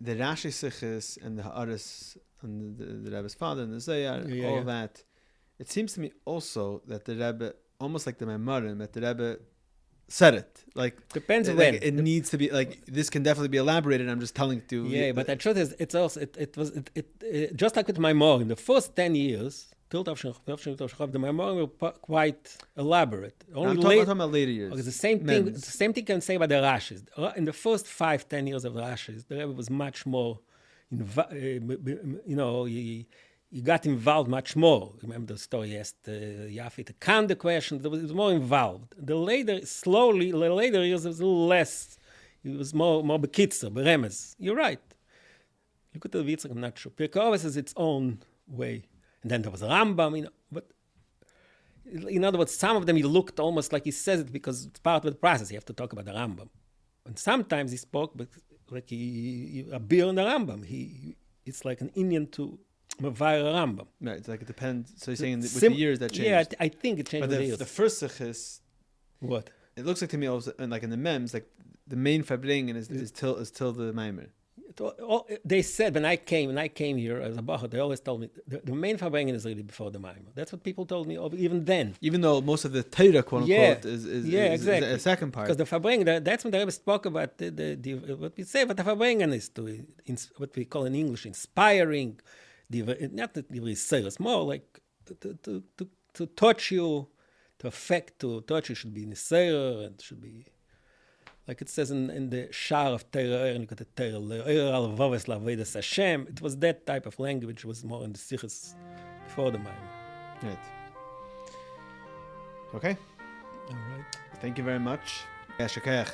Rashi sichos and the Haaretz and the Rebbe's father and the Zayar, all of that. It seems to me also that the Rebbe, almost like the Maamorim, that the Rebbe said it. Like depends like when it needs to be like this can definitely be elaborated. I'm just telling to yeah, but the truth is it's also it was just like with Maamorim. The first 10 years till the Maamorim were quite elaborate. I'm talking about later years. Okay, the same thing can say about the Rashis. In the first 5-10 years of the Rashis, the Rebbe was much more he got involved much more. Remember the story he asked Yafi to count the questions. He was more involved. The later years, it was a little less. It was more bekitzer, beremes. You're right. Look at the Yitzchak, I'm not sure. Kehos has its own way. And then there was Rambam, but in other words, some of them he looked almost like he says it because it's part of the process. You have to talk about the Rambam. And sometimes he spoke, but like he appeared in the Rambam. It's like an Indian to Mavayr Rambam. Right, it's like it depends. So you're saying with the years that changed. Yeah, I think it changed but with the years. The first sichos, what? It looks like to me also, and like in the mems, like the main farbrengens is till the Maamar. They said when I came here as a Bachar, they always told me the main farbrengen is really before the Maamar. That's what people told me even then. Even though most of the Torah, quote unquote, is exactly. a second part. Because the farbrengen, that's when the Rebbe spoke about what we say. But the farbrengen is what we call in English inspiring. Not the sichos, more like to touch you, to affect, to touch you should be nisayer and should be. Like it says in the Shar of Torah, and you got the Torah, al vaves lavedas Hashem. It was that type of language was more in the sichos before the Maamar. Right. Okay. All right. Thank you very much. Shekayach.